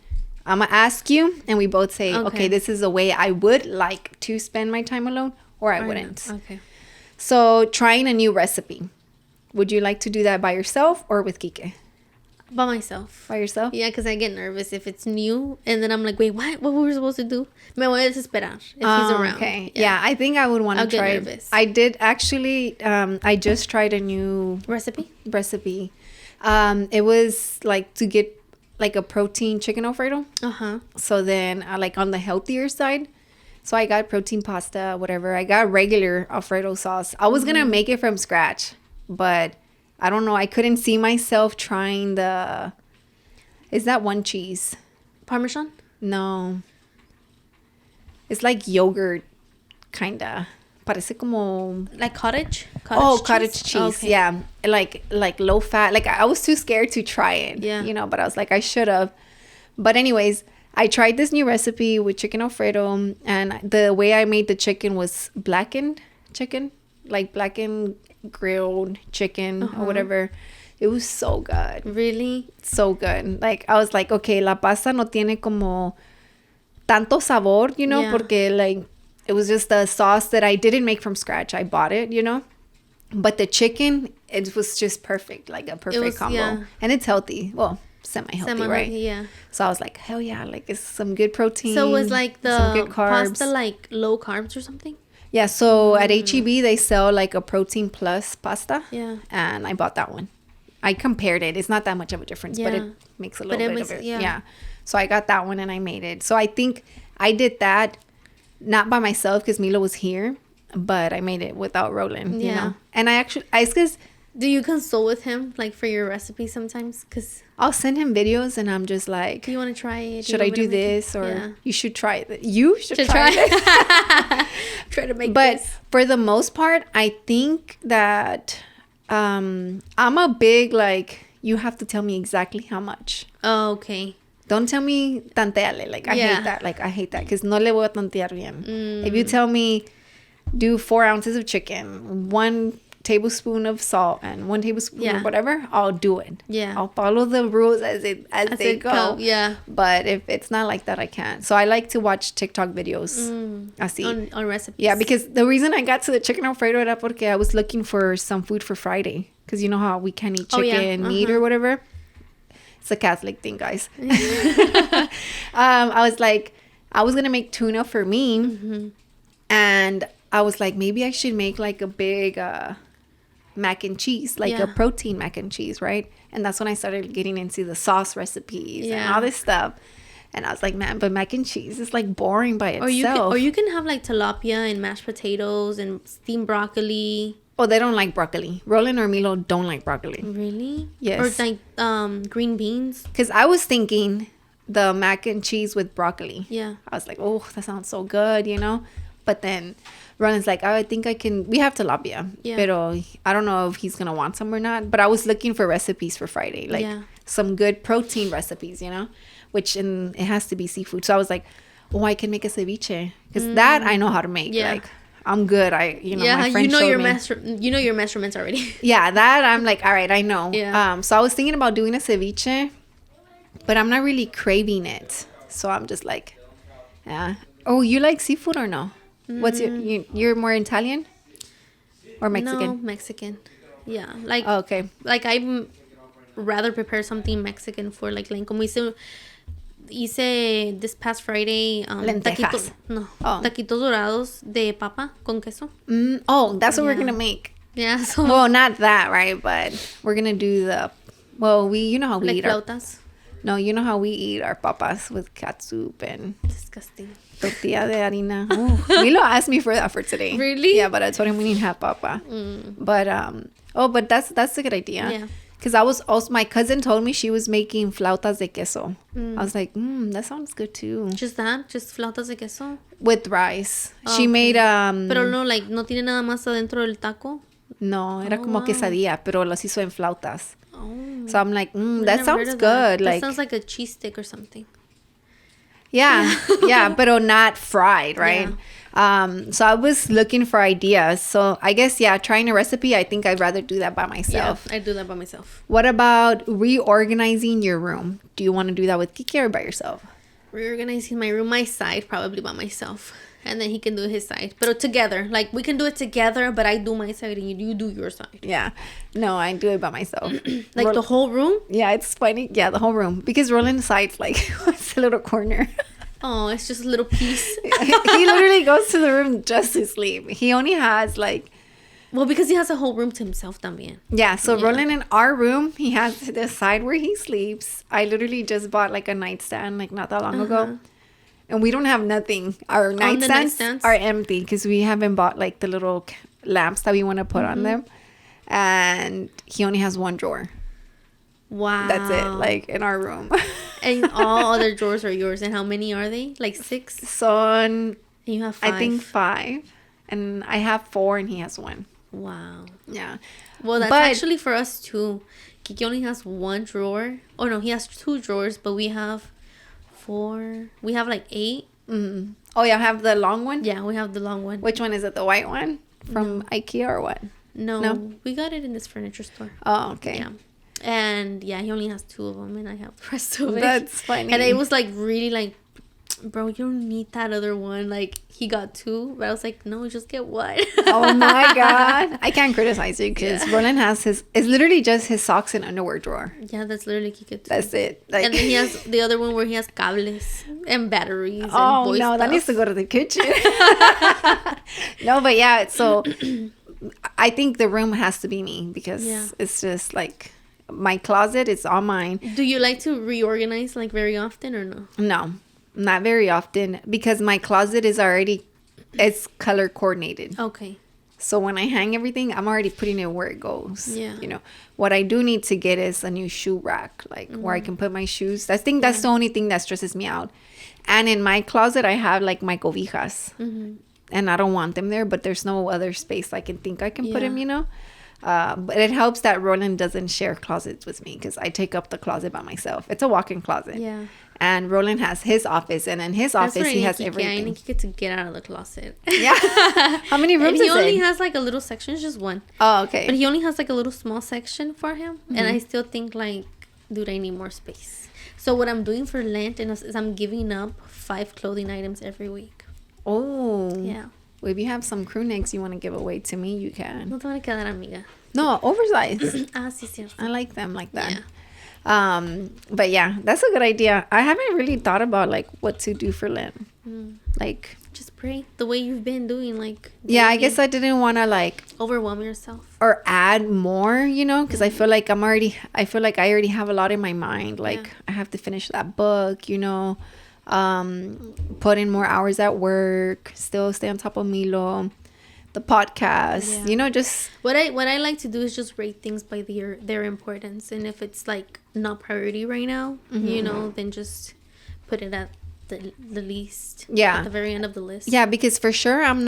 I'm going to ask you and we both say, okay, this is a way I would like to spend my time alone or I wouldn't. Okay. So trying a new recipe. Would you like to do that by yourself or with Kike? By myself. By yourself? Yeah, because I get nervous if it's new. And then I'm like, wait, what? What were we supposed to do? Me voy a desesperar if he's around. Okay. Yeah, I think I would want to try. Nervous. I did actually, I just tried a new recipe. It was like to get like a protein chicken Alfredo. So then like on the healthier side. So I got protein pasta, whatever. I got regular Alfredo sauce. I was going to make it from scratch, but I don't know. I couldn't see myself trying is that one cheese? Parmesan? No. It's like yogurt, kind of. Parece como... Like cottage cheese. Okay. Yeah. Like low fat. Like I was too scared to try it. Yeah. You know, but I was like, I should have. But anyways, I tried this new recipe with chicken Alfredo. And the way I made the chicken was blackened chicken. Like blackened grilled chicken or whatever. It was so good. Really? So good. Like, I was like, okay, la pasta no tiene como tanto sabor, you know, porque like it was just a sauce that I didn't make from scratch. I bought it, you know. But the chicken, it was just perfect, like a perfect combo. Yeah. And it's healthy. Well, semi-healthy, right? Yeah. So I was like, hell yeah, like it's some good protein. So it was like some good carbs. Pasta like low carbs or something? Yeah, so at H-E-B, they sell like a protein plus pasta. Yeah. And I bought that one. I compared it. It's not that much of a difference, but it makes a little bit of it. Yeah. So I got that one and I made it. So I think I did that not by myself because Milo was here, but I made it without Roland, you know. And it's because... Do you consult with him like for your recipe sometimes? Because I'll send him videos and I'm just like, do you want to try it? Should I do this? Or you should try it. You should try it. Try to make this. But for the most part, I think that I'm a big like, you have to tell me exactly how much. Oh, okay. Don't tell me tanteale. Like, I hate that. Like, I hate that because no le voy a tantear bien. If you tell me do 4 ounces of chicken, 1 tablespoon of salt and 1 tablespoon of whatever, I'll do it. Yeah. I'll follow the rules as they go. Yeah. But if it's not like that, I can't. So I like to watch TikTok videos. Así. On recipes. Yeah, because the reason I got to the chicken Alfredo era porque I was looking for some food for Friday. Because you know how we can't eat chicken, meat or whatever. It's a Catholic thing, guys. I was like, I was going to make tuna for me. And I was like, maybe I should make like a big... mac and cheese, like a protein mac and cheese, right? And that's when I started getting into the sauce recipes and all this stuff. And I was like, man, but mac and cheese is like boring by itself. Or you can have like tilapia and mashed potatoes and steamed broccoli. Oh, they don't like broccoli. Roland or Milo don't like broccoli. Really? Yes. Or like green beans. Because I was thinking the mac and cheese with broccoli. Yeah. I was like, oh, that sounds so good, you know? But then Roland's like, oh, I think I can. We have tilapia. Yeah. Pero I don't know if he's going to want some or not. But I was looking for recipes for Friday. Like some good protein recipes, you know? It has to be seafood. So I was like, oh, I can make a ceviche. Because that I know how to make. Yeah. Like, I'm good. My friend showed me. You know your measurements already. Yeah, that I'm like, all right, I know. Yeah. So I was thinking about doing a ceviche, but I'm not really craving it. So I'm just like, yeah. Oh, you like seafood or no? What's you're more Italian or Mexican? No, Mexican. Yeah, like okay. Like I'm rather prepare something Mexican for like como hice this past Friday lentejas. Taquitos dorados de papa con queso. That's what we're gonna make. Yeah. So well, not that, right? But we're gonna do you know how we like eat flautas. you know how we eat our papas with catsup and Disgusting. tortilla de harina. Milo asked me for that for today. Really? Yeah, but I told him we need half papa. But but that's a good idea. Yeah. Because I was also, my cousin told me she was making flautas de queso. I was like, that sounds good too. Just flautas de queso With rice. She made Pero no tiene nada más adentro del taco. No, era como quesadilla, pero las hizo en flautas. Oh. So I'm like, that sounds good. That sounds like a cheese stick or something. Yeah, yeah, but not fried, right? Yeah. So I was looking for ideas. So I guess, trying a recipe, I think I'd rather do that by myself. Yeah, I do that by myself. What about reorganizing your room? Do you want to do that with Kiki or by yourself? Reorganizing my room, my side, probably by myself. And then he can do his side. But together. Like, we can do it together, but I do my side and you do your side. Yeah. No, I do it by myself. Like the whole room? Yeah, it's funny. Yeah, the whole room. Because Roland's side's like, it's a little corner. Oh, it's just a little piece. He literally goes to the room just to sleep. He only has like... Well, because he has a whole room to himself también. Yeah, so Roland in our room, he has the side where he sleeps. I literally just bought like a nightstand like not that long ago. And we don't have nothing. Our nightstands are empty because we haven't bought like the little lamps that we want to put on them. And he only has one drawer. Wow. That's it, like in our room. And all other drawers are yours. And how many are they? Like 6? So and you have 5. I think 5. And I have 4 and he has 1. Wow. Yeah. Well, that's actually for us too. Kiki only has 1 drawer. Oh no, he has 2 drawers, but we have 4. We have like 8. Mm-hmm. Oh, yeah, have the long one? Yeah, we have the long one. Which one is it? The white one from IKEA or what? No, we got it in this furniture store. Oh, okay. Yeah. And he only has 2 of them and I have the rest of it. That's funny. And it was like really like, bro, you don't need that other one. Like, he got 2, but I was like, no, just get 1. Oh my God. I can't criticize you because Roland has it's literally just his socks and underwear drawer. Yeah, that's literally Kiki too. That's it. Like, and then he has the other one where he has cables and batteries and boy no, stuff. That needs to go to the kitchen. No, but yeah, so I think the room has to be me because it's just like my closet is all mine. Do you like to reorganize like very often or no? No, not very often because my closet is it's color coordinated. Okay. So when I hang everything, I'm already putting it where it goes. Yeah. You know, what I do need to get is a new shoe rack, like where I can put my shoes. I think that's the only thing that stresses me out. And in my closet, I have like my cobijas. And I don't want them there, but there's no other space I can think I can put them, you know? But it helps that Roland doesn't share closets with me because I take up the closet by myself. It's a walk-in closet. Yeah. And Roland has his office, and in his office he has everything. I need to get out of the closet. Yeah. How many rooms is it? He only has like a little section, it's just 1. Oh, okay. But he only has like a little small section for him, and I still think like, dude, I need more space. So what I'm doing for Lent is I'm giving up 5 clothing items every week. Oh. Yeah. Well, if you have some crew necks you want to give away to me, you can. No te van a quedar, amiga. No, oversized. Sí, cierto. I like them like that. But yeah, that's a good idea. I haven't really thought about like what to do for Lent. Like just pray the way you've been doing, like yeah, I guess I didn't want to like overwhelm yourself or add more, you know, because I feel like I already have a lot in my mind. Like I have to finish that book, you know, put in more hours at work, still stay on top of Milo, the podcast, you know, just what I like to do is just rate things by their importance, and if it's like not priority right now, you know, then just put it at the least, at the very end of the list. Yeah, because for sure I'm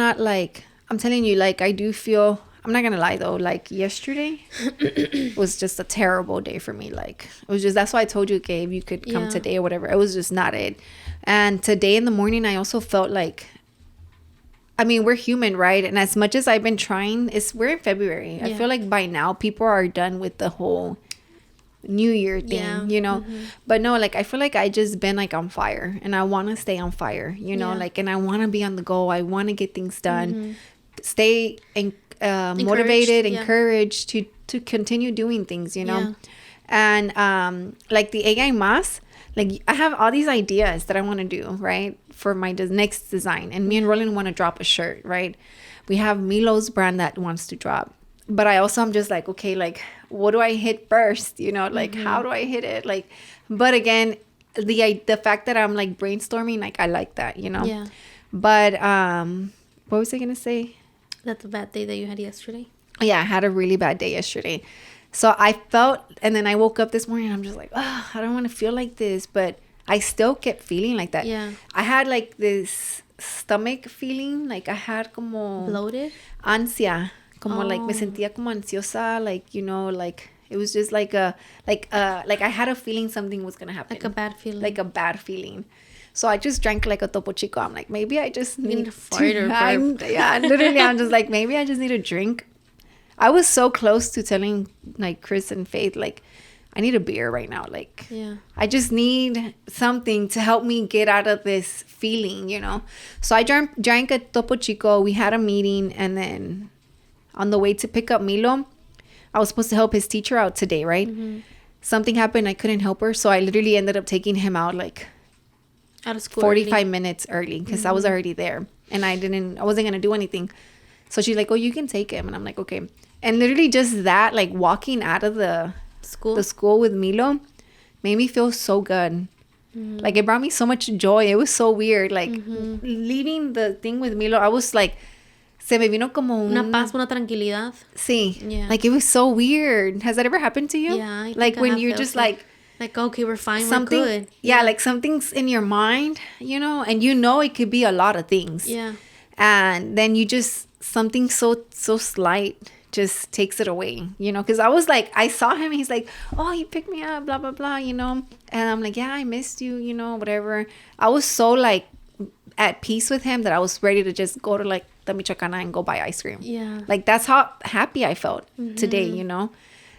telling you, like I do feel, I'm not gonna lie though, like yesterday was just a terrible day for me. Like it was just, that's why I told you, Gabe, you could come today or whatever. It was just not it. And today in the morning I also felt like, I mean, we're human, right? And as much as I've been trying, we're in February. I feel like by now people are done with the whole New Year thing, you know. But no, like I feel like I just been like on fire, and I want to stay on fire, you know, like, and I want to be on the go. I want to get things done, stay motivated, encouraged to continue doing things, you know. And like the AI mask, like I have all these ideas that I want to do, right, for my next design. And me and Roland want to drop a shirt, right? We have Milo's brand that wants to drop. But I also am just like, okay, like, what do I hit first? You know, like, how do I hit it? Like, but again, the fact that I'm like brainstorming, like, I like that, you know? Yeah. But what was I going to say? That's a bad day that you had yesterday. Yeah, I had a really bad day yesterday. So I felt, and then I woke up this morning and I'm just like, oh, I don't want to feel like this. But I still kept feeling like that. Yeah. I had like this stomach feeling, like I had como... bloated? Ansia. Como like me sentía como ansiosa, like, you know, like it was just like I had a feeling something was gonna happen, like a bad feeling. So I just drank like a Topo Chico. I'm like, maybe I just need to fart or burp. Yeah, literally I'm just like, maybe I just need a drink. I was so close to telling like Chris and Faith, like, I need a beer right now, like, I just need something to help me get out of this feeling, you know. So I drank a Topo Chico. We had a meeting, and then on the way to pick up Milo, I was supposed to help his teacher out today, right? Something happened. I couldn't help her. So I literally ended up taking him out like out of school 45 minutes early because I was already there. And I wasn't going to do anything. So she's like, oh, you can take him. And I'm like, okay. And literally just that, like walking out of the school with Milo made me feel so good. Like it brought me so much joy. It was so weird. Like leaving the thing with Milo, I was like, se me vino como una paz, una tranquilidad. Sí. Yeah. Like it was so weird. Has that ever happened to you? Yeah. I like when you're just like, okay, we're fine, we're good. Yeah, like something's in your mind, you know, and you know it could be a lot of things. Yeah. And then you just, something so slight just takes it away, you know, because I was like, I saw him, he's like, oh, he picked me up, blah, blah, blah, you know. And I'm like, yeah, I missed you, you know, whatever. I was so like at peace with him that I was ready to just go to like the Michoacana and go buy ice cream. Yeah. Like that's how happy I felt today, you know.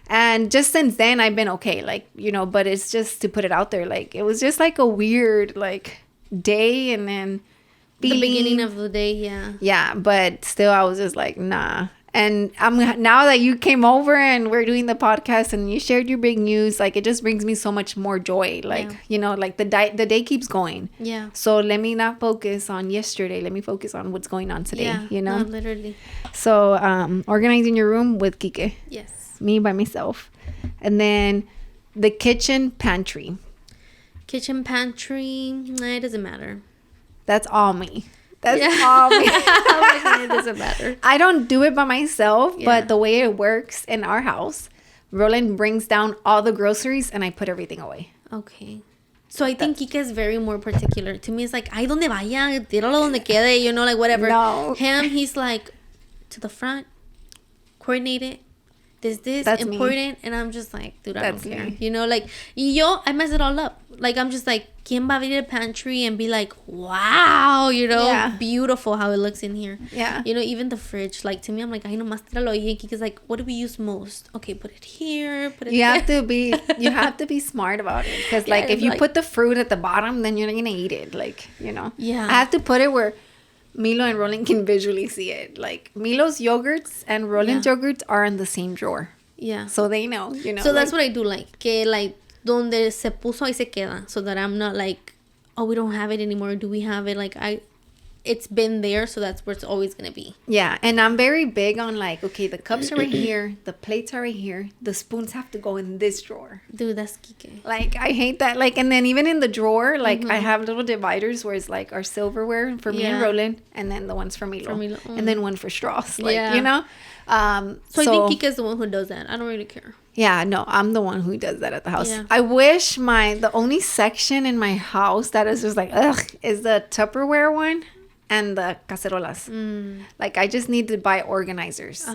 And just since then I've been okay, like, you know, but it's just to put it out there, like it was just like a weird like day, and then the beginning of the day. Yeah, but still I was just like, nah. And now that you came over and we're doing the podcast and you shared your big news, like it just brings me so much more joy. Like, you know, like the day keeps going. Yeah. So let me not focus on yesterday. Let me focus on what's going on today, you know? No, literally. So organizing your room with Kike. Yes. Me by myself. And then the kitchen pantry. It doesn't matter. That's all me. That's all me. It doesn't matter. I don't do it by myself, but the way it works in our house, Roland brings down all the groceries and I put everything away. Okay. So I think Kika is very more particular. To me, it's like, ay, donde vaya, tíralo donde quede, you know, like whatever. No. Him, he's like, to the front, coordinate it. This That's important. Me. And I'm just like, dude, I don't care. You know, like, I mess it all up. Like, I'm just like, ¿quién va a abrir a pantry and be like, wow, you know, beautiful how it looks in here. Yeah. You know, even the fridge, like, to me, I'm like, ay, nomás tíralo ahí. And Kika's like, what do we use most? Okay, put it here, put it there. You have to be smart about it. Because, like, if you put the fruit at the bottom, then you're not going to eat it. Like, you know. Yeah. I have to put it where Milo and Roland can visually see it. Like, Milo's yogurts and Roland's yogurts are in the same drawer. Yeah. So they know, you know. So that's what I do. Like, que, like, donde se puso ahí se queda, so that I'm not like, oh, we don't have it anymore. Do we have it? Like it's been there, so that's where it's always gonna be. Yeah, and I'm very big on like, okay, the cups are right here, the plates are right here, the spoons have to go in this drawer. Dude, that's Kike. Like, I hate that. Like, and then even in the drawer, like, I have little dividers where it's like our silverware for me and Roland, and then the ones for Milo, and then one for straws. Like, you know. So I think Kike is the one who does that. I don't really care. Yeah, no, I'm the one who does that at the house. Yeah. I wish the only section in my house that is just like, ugh, is the Tupperware one and the cacerolas. Like, I just need to buy organizers.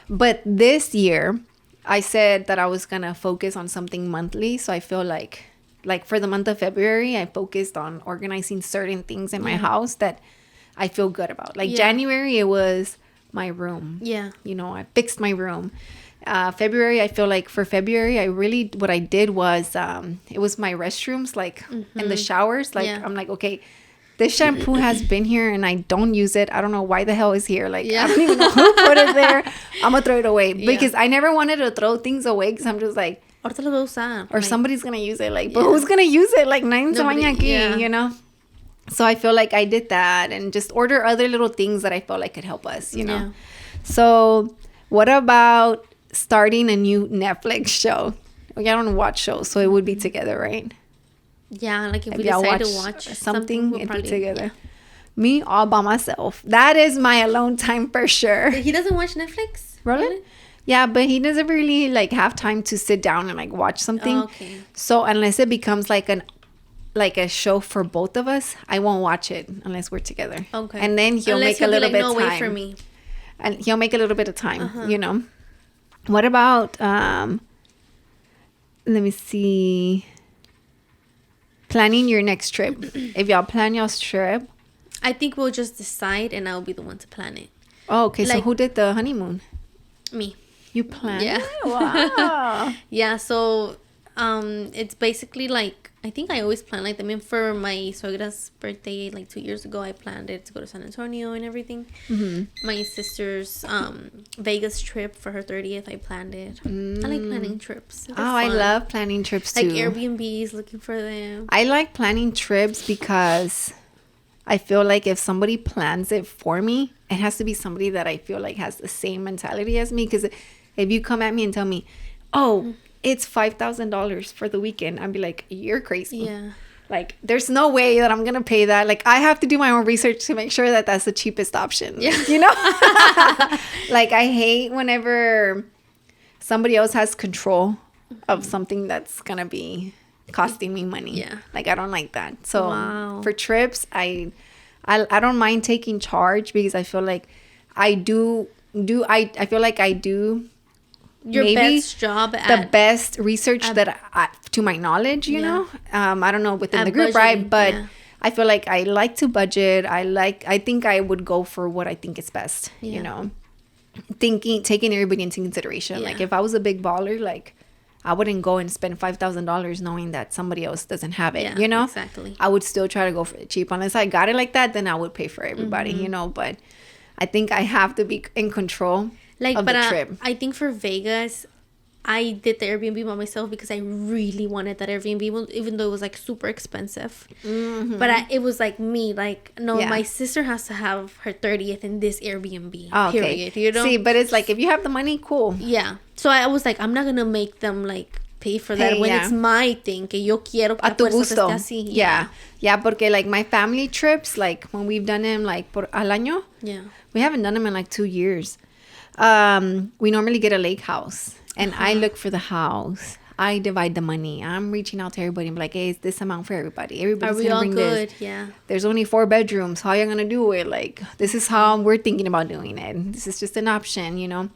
But this year, I said that I was going to focus on something monthly. So I feel like for the month of February, I focused on organizing certain things in my house that I feel good about. Like January, it was my room. Yeah. You know, I fixed my room. February, I feel like for February, what I did was, it was my restrooms, like in the showers. Like, I'm like, okay, this shampoo has been here and I don't use it. I don't know why the hell it's here. Like, I don't even know who put it there. I'm going to throw it away. Because I never wanted to throw things away because I'm just like, or somebody's going to use it. Like, but who's going to use it? Like, you know? So I feel like I did that and just order other little things that I felt like could help us, you know? Yeah. So what about starting a new Netflix show? I don't watch shows, so it would be together, right? Yeah, like if we decide to watch something, it'd be together. Me all by myself. That is my alone time for sure. He doesn't watch Netflix? Really? Yeah, but he doesn't really like have time to sit down and like watch something. Oh, okay. So unless it becomes like a show for both of us, I won't watch it unless we're together. Okay. And then he'll make a little bit of time. Wait for me. And he'll make a little bit of time, you know. What about let me see, planning your next trip? If y'all plan y'all's trip, I think we'll just decide and I'll be the one to plan it. Oh, okay. Like, so who did the honeymoon? Me. You planned? Yeah. Wow. Yeah, so it's basically like, I think I always plan like, I mean, for my suegra's birthday like 2 years ago, I planned it to go to San Antonio and everything. My sister's Vegas trip for her 30th, I planned it. I like planning trips. Oh, I love planning trips too. Like Airbnbs, looking for them. I like planning trips because I feel like if somebody plans it for me, it has to be somebody that I feel like has the same mentality as me. Because if you come at me and tell me, oh, it's $5,000 for the weekend, I'd be like, you're crazy. Yeah. Like, there's no way that I'm going to pay that. Like, I have to do my own research to make sure that that's the cheapest option. Yeah. You know? Like, I hate whenever somebody else has control of something that's going to be costing me money. Yeah. Like, I don't like that. So, for trips, I don't mind taking charge because I feel like I feel like I do your best job at the best research to my knowledge, you know. I don't know within the group, budgeting, right? But I feel like I like to budget. I think I would go for what I think is best, you know. Taking everybody into consideration. Like if I was a big baller, like I wouldn't go and spend $5,000 knowing that somebody else doesn't have it, you know. Exactly. I would still try to go for it cheap. Unless I got it like that, then I would pay for everybody, you know. But I think I have to be in control. Like, but I think for Vegas, I did the Airbnb by myself because I really wanted that Airbnb, even though it was like super expensive. But it was like me, like, no, my sister has to have her 30th in this Airbnb. Oh, okay. Period. You know? See, but it's like if you have the money, cool. Yeah. So I was like, I'm not gonna make them like pay for that when it's my thing. Que yo quiero que a tu gusto. Así. Yeah, porque like my family trips, like when we've done them like por al año. Yeah. We haven't done them in like 2 years. We normally get a lake house and I look for the house. I divide the money. I'm reaching out to everybody and be like, hey, it's this amount for everybody. Everybody's gonna bring good? This. Yeah. There's only 4 bedrooms. How are you gonna do it? Like, this is how we're thinking about doing it. This is just an option, you know.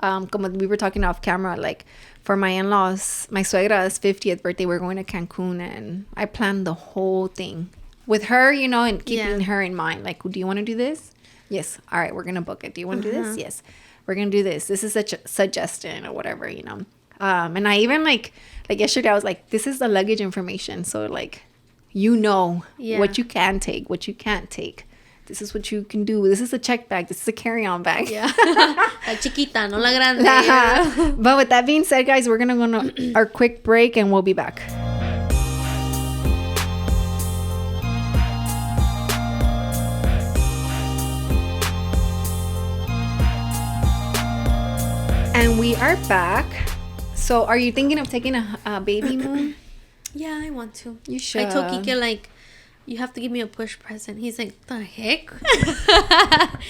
Como we were talking off camera, like for my in-laws, my suegra's 50th birthday, we're going to Cancun and I planned the whole thing with her, you know, and keeping her in mind. Like, do you want to do this? Yes. All right, we're gonna book it. Do you want to do this? Yes. We're going to do this. This is a suggestion or whatever, you know. And I even like yesterday, I was like, this is the luggage information. So like, you know what you can take, what you can't take. This is what you can do. This is a check bag. This is a carry-on bag. Yeah. La chiquita, no la grande. But with that being said, guys, we're going to go on our quick break and we'll be back. And we are back. So are you thinking of taking a baby moon? Yeah, I want to. You should. I told Kike, like, you have to give me a push present. He's like, the heck?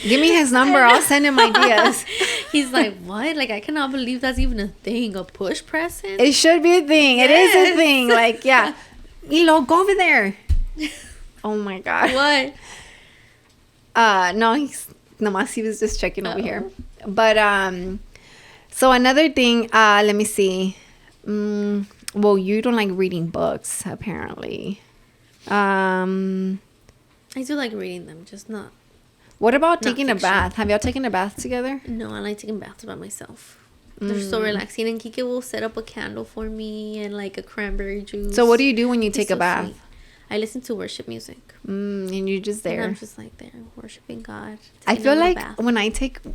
Give me his number. I'll send him ideas. He's like, what? Like, I cannot believe that's even a thing. A push present? It should be a thing. Yes. It is a thing. Like, yeah. Elo, go over there. Oh, my God. What? No, he was just checking over here. But, so another thing, let me see. Well, you don't like reading books, apparently. I do like reading them, just not. What about taking fiction. a bath? Have y'all taken a bath together? No, I like taking baths by myself. They're so relaxing. And Kike will set up a candle for me and like a cranberry juice. So what do you do when you It's take so a bath? sweet. I listen to worship music. And you're just there. And I'm just like there, worshiping God. I taking feel a little like bath. when I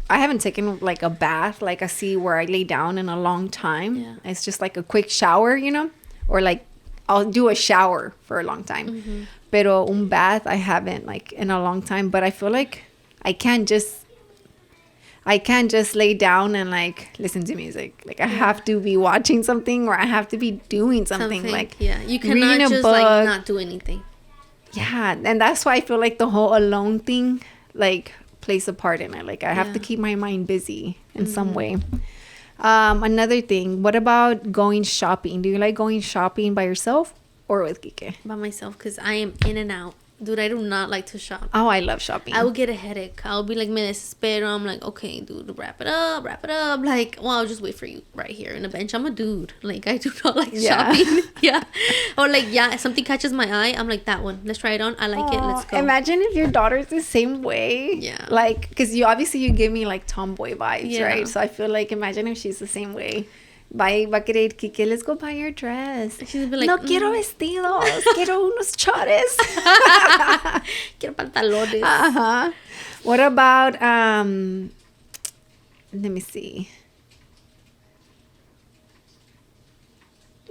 haven't taken like a bath, like I see where I lay down in a long time. Yeah. It's just like a quick shower, you know, or like I'll do a shower for a long time. Pero un bath, I haven't like in a long time. But I feel like I can't just lay down and like listen to music. Like I have to be watching something or I have to be doing something. Like yeah, you cannot reading a just book. like not do anything. Yeah, and that's why I feel like the whole alone thing like plays a part in it. Like I have to keep my mind busy in some way. Another thing, what about going shopping? Do you like going shopping by yourself or with Kike? By myself, because I am in and out. Dude, I do not like to shop. Oh, I love shopping. I will get a headache. I'll be like, me desespero. I'm like, okay, dude, wrap it up. Like, well, I'll just wait for you right here in a bench. I'm a dude. Like, I do not like shopping. Yeah. Or like, yeah, if something catches my eye, I'm like, that one. Let's try it on. I like it. Let's go. Imagine if your daughter's the same way. Yeah. Like, because you give me like tomboy vibes, Yeah. right? So I feel like, imagine if she's the same way. Va a querer, Kike, let's go buy your dress. She's be like, no quiero vestidos, quiero unos chores. Quiero pantalones. Uh-huh. What about, let me see.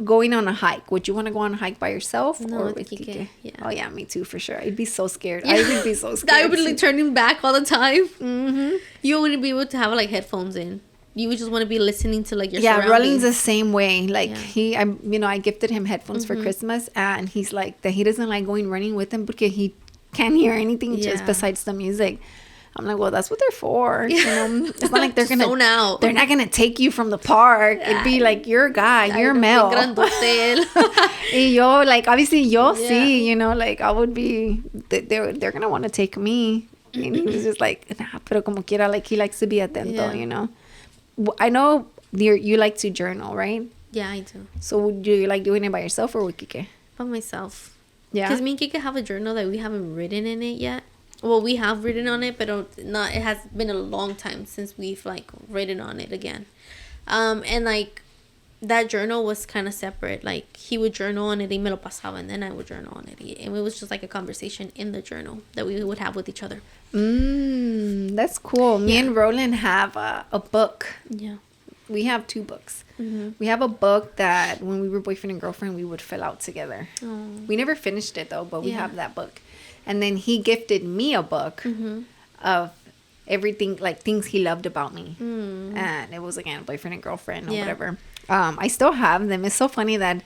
Going on a hike. Would you want to go on a hike by yourself or with Kike? Yeah. Oh, yeah, me too, for sure. I'd be so scared. I would be so scared. I would be like turning back all the time. You wouldn't be able to have like headphones in. You would just want to be listening to like your surroundings. Rollins the same way. Like I gifted him headphones for Christmas, and he's like that he doesn't like going running with them because he can't hear anything just besides the music. I'm like, well, that's what they're for. You know, it's not like they're gonna zone out. They're not gonna take you from the park. It'd be like you're a guy, you're male. Y yo, like obviously you'll see. You know, like I would be. They're gonna want to take me. And he was just like, nah, pero como quiera, like he likes to be atento. You know. I know you like to journal, right? Yeah, I do. So do you like doing it by yourself or with Kike? By myself. Yeah. Because me and Kike have a journal that we haven't written in it yet. Well, we have written on it, but not. It has been a long time since we've like written on it again. And like that journal was kind of separate. Like he would journal on it, y me lo pasaba, and then I would journal on it, and it was just like a conversation in the journal that we would have with each other. That's cool. Me and Roland have a book. Yeah. We have 2 books. We have a book that when we were boyfriend and girlfriend, we would fill out together. We never finished it though, but we have that book. And then he gifted me a book of everything, like things he loved about me. And it was again boyfriend and girlfriend or whatever. I still have them. It's so funny that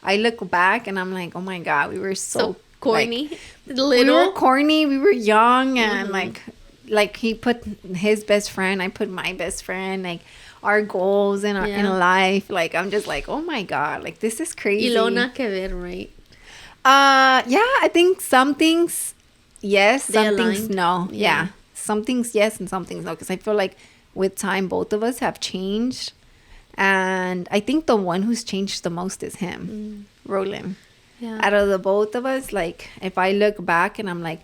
I look back and I'm like, oh my God, we were so corny. Like, we were corny. We were young and like he put his best friend, I put my best friend, like our goals in life. Like I'm just like, oh my God, like this is crazy. Y lo nada que ver, right? Yeah, I think some things yes, some things no. Yeah. Some things yes and some things no. Because I feel like with time, both of us have changed. And I think the one who's changed the most is him, Roland. Yeah. Out of the both of us, like if I look back and I'm like,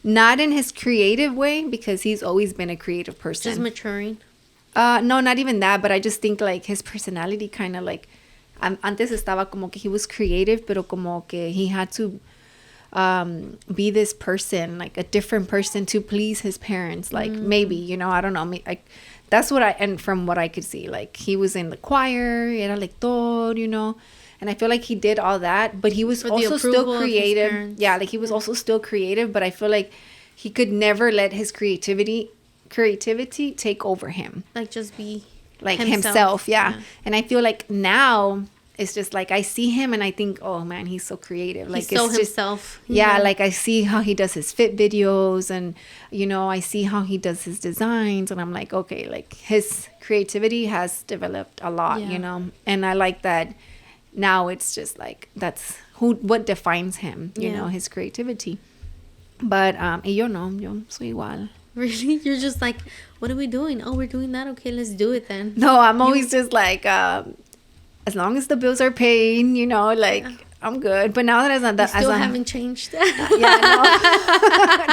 not in his creative way because he's always been a creative person. Just maturing. No, not even that. But I just think like his personality kind of like, antes estaba como que he was creative, pero como que he had to be this person, like a different person to please his parents. Like maybe, you know, I don't know. Like that's what and from what I could see, like he was in the choir, era lector, you know. And I feel like he did all that, but he was also still creative. Yeah, like he was also still creative, but I feel like he could never let his creativity take over him. Like just be like himself. Yeah. And I feel like now it's just like I see him and I think, oh man, he's so creative. Like he's so it's himself. Just, yeah, like I see how he does his fit videos and, you know, I see how he does his designs and I'm like, okay, like his creativity has developed a lot, you know, and I like that now it's just like that's what defines him, you know, his creativity. But yo soy igual. Really? You're just like, what are we doing? Oh, we're doing that? Okay, let's do it then. No, I'm always just like, as long as the bills are paid, you know, like, I'm good. But now that I still haven't changed. Yeah, no.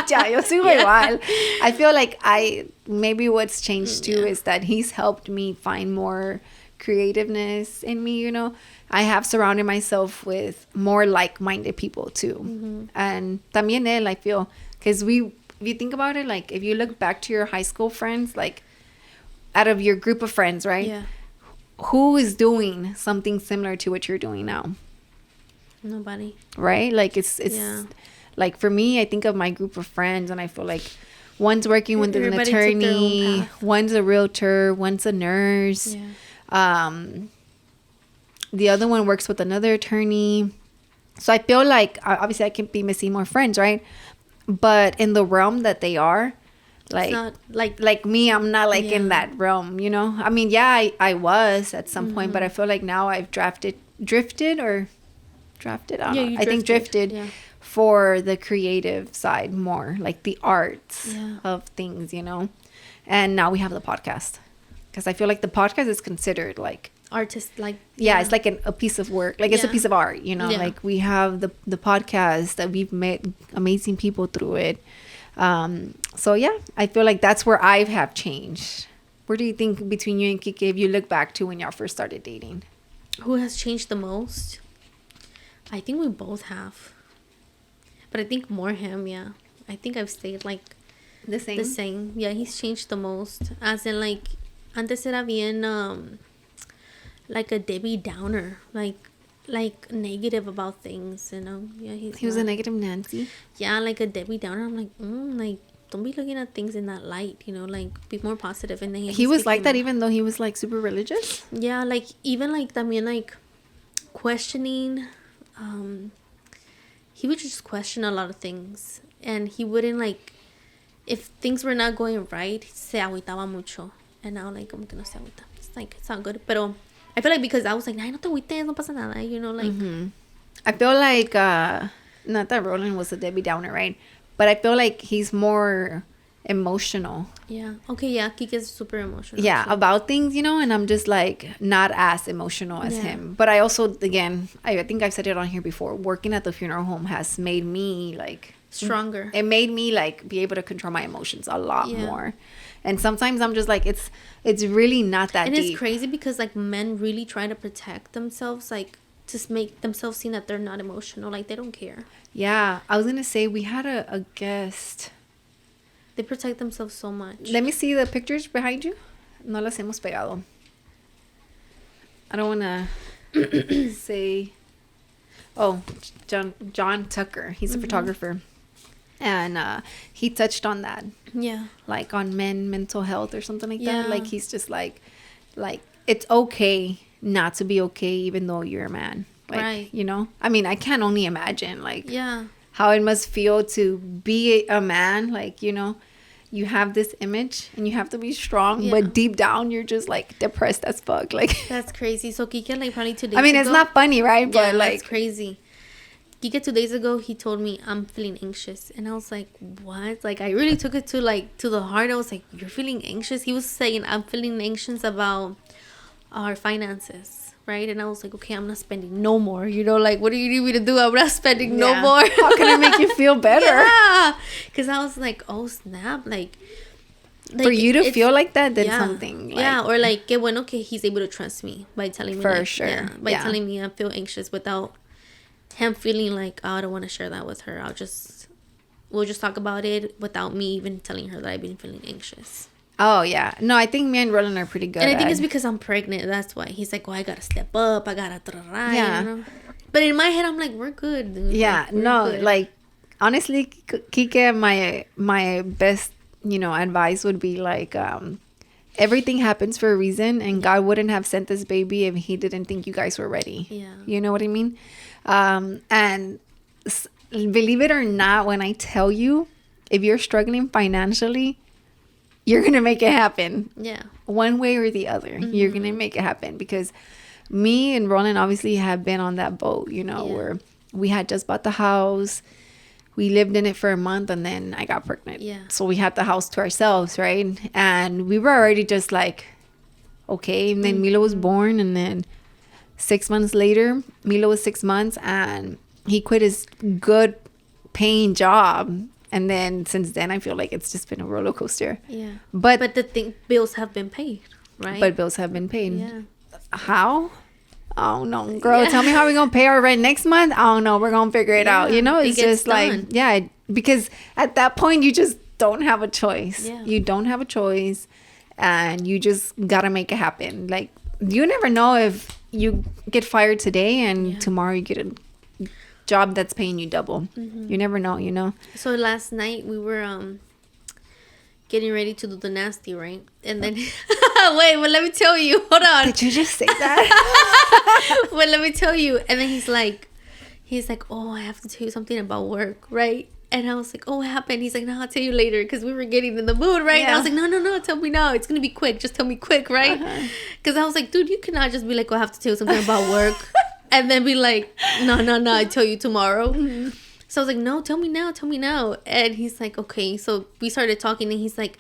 Yeah, yo sigo igual. I feel like maybe what's changed too is that he's helped me find more creativeness in me, you know. I have surrounded myself with more like-minded people too. And también él, I feel, because if you think about it, like if you look back to your high school friends, like out of your group of friends, right? Yeah. Who is doing something similar to what you're doing now? Nobody. Right? Like it's like for me, I think of my group of friends and I feel like one's working with an attorney, one's a realtor, one's a nurse. Yeah. The other one works with another attorney. So I feel like obviously I can be missing more friends, right? But in the realm that they are, like not like me, I'm not like in that realm, you know. I mean, yeah, I was at some point, but I feel like now I've drifted. I don't know. I think drifted for the creative side more, like the arts of things, you know. And now we have the podcast because I feel like the podcast is considered like artist, like it's like a piece of work, like it's a piece of art, you know. Like we have the podcast that we've met amazing people through it. So yeah, I feel like that's where I have changed. Where do you think between you and Kike, if you look back to when y'all first started dating, who has changed the most? I think we both have, but I think more him. Yeah, I think I've stayed like the same. Yeah, he's changed the most, as in like antes era bien like a Debbie Downer, like negative about things, you know. Yeah, he was a negative Nancy. Yeah, like a Debbie Downer. I'm like, like don't be looking at things in that light, you know. Like be more positive. And then he was like that, even though he was like super religious. Yeah, like even like también like questioning. He would just question a lot of things, and he wouldn't like if things were not going right. Se agüitaba mucho, and now like como que no se agüita. It's like it's not good, pero. I feel like because I was like, ay, no te agüites, no pasa nada, you know, like. I feel like, not that Roland was a Debbie Downer, right? But I feel like he's more emotional. Yeah. Okay, yeah, Kike's super emotional. Yeah, so. About things, you know, and I'm just like not as emotional as him. But I also, again, I think I've said it on here before, working at the funeral home has made me like. Stronger. It made me like be able to control my emotions a lot more. And sometimes I'm just like, it's really not that deep. And it's crazy because like men really try to protect themselves, like just make themselves seem that they're not emotional, like they don't care. Yeah, I was gonna say we had a guest. They protect themselves so much. Let me see the pictures behind you. No las hemos pegado. I don't wanna say. Oh, John Tucker. He's a photographer. And he touched on that. Yeah. Like on mental health or something like that. Like he's just like it's okay not to be okay even though you're a man. Like, right. You know? I mean, I can only imagine like how it must feel to be a man. Like, you know, you have this image and you have to be strong, but deep down you're just like depressed as fuck. Like that's crazy. So Kike like probably 2 days I mean, it's not funny, right? But like that's crazy. Kike 2 days ago, he told me I'm feeling anxious, and I was like, what? Like I really took it to the heart. I was like, you're feeling anxious? He was saying I'm feeling anxious about our finances, right? And I was like, okay, I'm not spending no more, you know, like what do you need me to do? I'm not spending no more. How can I make you feel better? Yeah, because I was like, oh snap, like for you to feel like that, then something like, or like que bueno que he's able to trust me by telling me for sure by telling me I feel anxious without him feeling like, oh, I don't want to share that with her. We'll just talk about it without me even telling her that I've been feeling anxious. Oh, yeah. No, I think me and Roland are pretty good. And I think it's because I'm pregnant. That's why. He's like, well, I got to step up. I got to yeah. You know? But in my head, I'm like, we're good, dude. Yeah. Like, no, good. like, honestly, Kike, my best, advice would be like, everything happens for a reason, and God wouldn't have sent this baby if he didn't think you guys were ready. Yeah. You know what I mean? And believe it or not, when I tell you, if you're struggling financially, you're going to make it happen. Yeah. One way or the other. Mm-hmm. You're going to make it happen, because me and Roland obviously have been on that boat, where we had just bought the house. We lived in it for a month, and then I got pregnant. Yeah. So we had the house to ourselves, right? And we were already just like, okay. And then Milo was born, and then 6 months later, Milo was 6 months, and he quit his good paying job. And then since then, I feel like it's just been a roller coaster. Yeah. But bills have been paid, right? But bills have been paid. Yeah. How? Oh, no, girl. Yeah. Tell me how we're going to pay our rent next month. I don't know. We're going to figure it out. It's just done. Like, because at that point, you just don't have a choice. Yeah. You don't have a choice, and you just got to make it happen. Like, you never know if you get fired today and tomorrow you get a job that's paying you double. Mm-hmm. You never know. So last night we were getting ready to do the nasty, right? And then wait, well, let me tell you. Hold on. Did you just say that? Well, let me tell you. And then he's like, oh, I have to tell you something about work, right? And I was like, oh, what happened? He's like, no, I'll tell you later, because we were getting in the mood, right? Yeah. And I was like, no, tell me now. It's gonna be quick. Just tell me quick, right? Because I was like, dude, you cannot just be like, oh, I have to tell you something about work. And then be like, no, I tell you tomorrow. Mm-hmm. So I was like, no, tell me now. And he's like, okay. So we started talking, and he's like,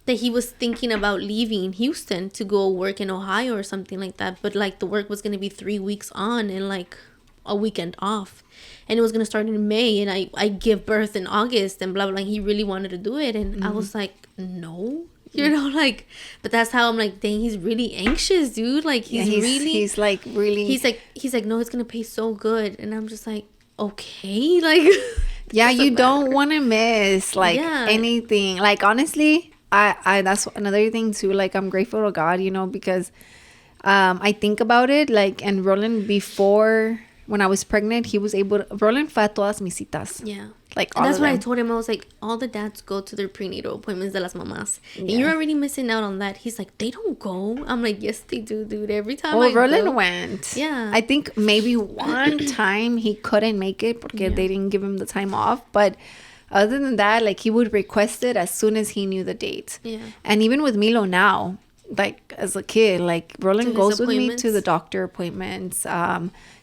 that he was thinking about leaving Houston to go work in Ohio or something like that. But like the work was going to be 3 weeks on and like a weekend off. And it was going to start in May, and I give birth in August and blah, blah, blah. He really wanted to do it. And I was like, no. Like, but that's how I'm like, dang, he's really anxious, dude. Like, he's like, no, it's gonna pay so good. And I'm just like, okay, like, yeah, you don't want to miss like anything. Like, honestly, I that's another thing too. Like, I'm grateful to God, because I think about it, like, and Roland, before, when I was pregnant, he was able to, Roland fue a todas mis citas. Yeah. Like, and that's what I told him. I was like, all the dads go to their prenatal appointments de las mamás. And you're already missing out on that. He's like, they don't go. I'm like, yes, they do, dude. Every time Roland went. Yeah. I think maybe one time he couldn't make it because they didn't give him the time off. But other than that, like, he would request it as soon as he knew the date. Yeah. And even with Milo now, like, as a kid, like, Roland goes with me to the doctor appointments.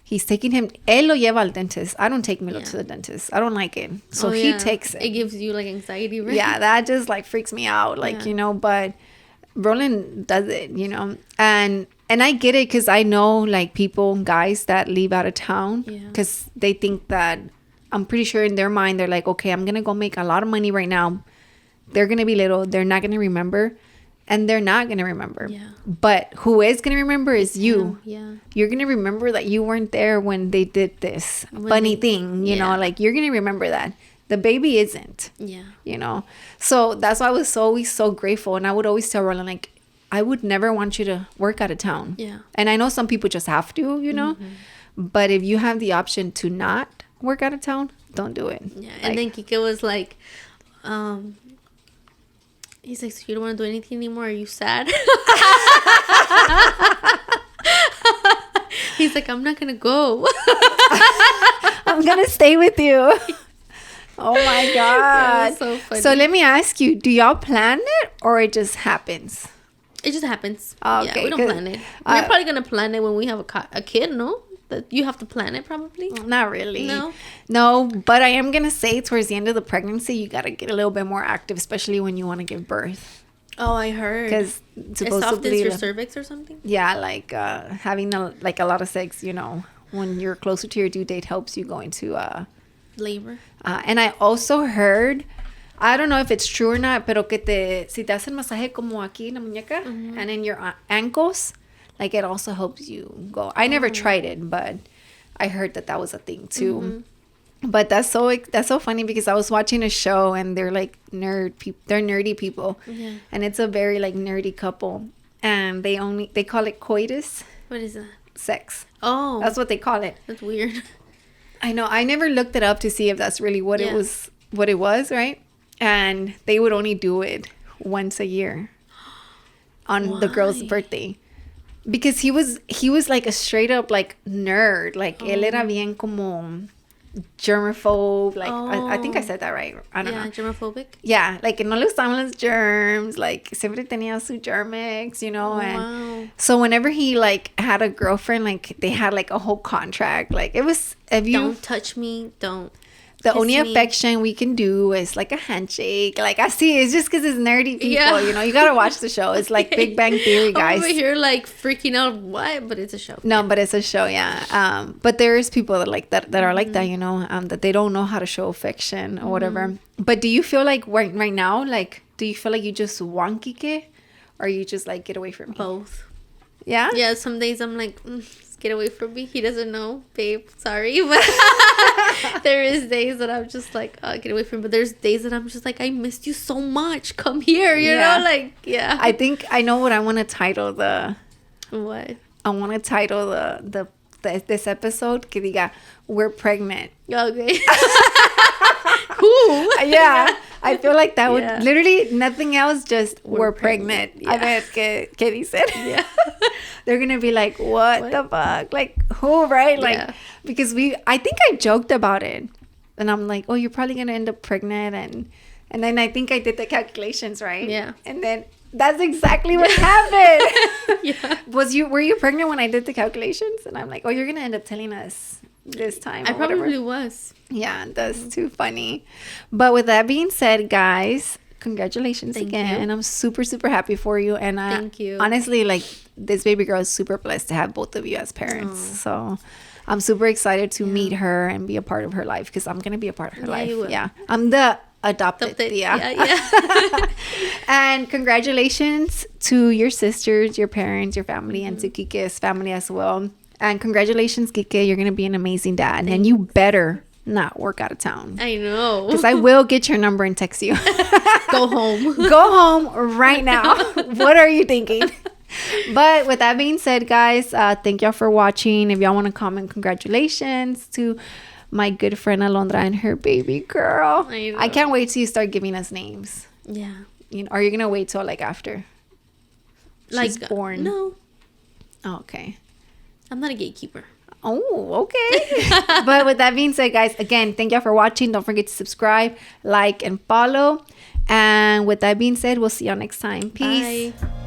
He's taking him. Él lo lleva al dentist. I don't take Milo to the dentist. I don't like it. So he takes it. It gives you like anxiety, right? Yeah, that just like freaks me out. Like, but Roland does it, And I get it, because I know like guys that leave out of town because they think that, I'm pretty sure in their mind, they're like, okay, I'm going to go make a lot of money right now. They're going to be little. They're not going to remember. And they're not going to remember. Yeah. But who is going to remember is you. Yeah. You're going to remember that you weren't there when they did this funny thing, you know, like, you're going to remember that. The baby isn't. Yeah. So that's why I was always so grateful. And I would always tell Roland, like, I would never want you to work out of town. Yeah. And I know some people just have to, But if you have the option to not work out of town, don't do it. Yeah. And then Kike was like, he's like, so you don't want to do anything anymore? Are you sad? He's like, I'm not going to go. I'm going to stay with you. Oh, my God. So funny. So let me ask you, do y'all plan it or it just happens? It just happens. Okay, yeah, we don't plan it. We're probably going to plan it when we have a kid, no? That you have to plan it probably. Not really. No, but I am gonna say towards the end of the pregnancy, you gotta get a little bit more active, especially when you want to give birth. Oh, I heard. Because it softens your cervix or something. Yeah, like having a lot of sex, when you're closer to your due date, helps you go into labor. And I also heard, I don't know if it's true or not, pero si te hacen masaje como aquí en la muñeca and in your ankles, like, it also helps you go. I never tried it, but I heard that was a thing too. But that's so funny because I was watching a show and they're like they're nerdy people. Yeah. And it's a very like nerdy couple, and they call it coitus. What is that? Sex. Oh. That's what they call it. That's weird. I know. I never looked it up to see if that's really what it was, right? And they would only do it once a year on the girl's birthday. Because he was like a straight up like nerd. Like él era bien como germaphobe. Like I think I said that right. I don't know. Germophobic. Yeah, like no le gustaban los germs. Like siempre tenía su germex, you know. And so whenever he like had a girlfriend, like they had like a whole contract. Like it was Don't touch me. Don't. The only affection we can do is like a handshake. Like I see, it's just because it's nerdy people. You know, you gotta watch the show. It's like Big Bang Theory, guys. I'm over here like freaking out. What? But it's a show. No, but it's a show, yeah. But there is people that like that are like that, you know, that they don't know how to show affection or whatever. But do you feel like right now, like, do you feel like you just want Kike, or you just like get away from me? Both. Yeah. Yeah. Some days I'm like, just get away from me. He doesn't know, babe. Sorry, but there is days that I'm just like, get away from me. But there's days that I'm just like, I missed you so much. Come here, you know, like, yeah. I think I know what I want to title the. What? I want to title this episode que diga, we're pregnant. Okay. Cool. Yeah. I feel like that would literally nothing else, just we're pregnant. Yeah. A ver, ¿qué dicen? Yeah. They're going to be like, what the fuck? Like, who, right? Like, because I think I joked about it. And I'm like, oh, you're probably going to end up pregnant. And then I think I did the calculations, right? Yeah. And then that's exactly what happened. Yeah. Were you pregnant when I did the calculations? And I'm like, oh, you're going to end up telling us this time. I probably was. Yeah, that's too funny. But with that being said, guys, congratulations again. And I'm super, super happy for you. And thank you. Honestly, like, this baby girl is super blessed to have both of you as parents. So I'm super excited to meet her and be a part of her life, because I'm going to be a part of her life. Yeah. I'm the adopted tia. Yeah. And congratulations to your sisters, your parents, your family, and to Kike's family as well. And congratulations, Kike. You're going to be an amazing dad. And you better not work out of town. I know. Because I will get your number and text you. Go home. Go home right now. What are you thinking? But with that being said, guys, thank y'all for watching. If y'all want to comment, congratulations to my good friend Alondra and her baby girl. I can't wait till you start giving us names. Yeah. You know, are you going to wait till like after she's born? No. Oh, okay. I'm not a gatekeeper. Oh, okay. But with that being said, guys, again, thank y'all for watching. Don't forget to subscribe, like, and follow. And with that being said, we'll see y'all next time. Peace. Bye.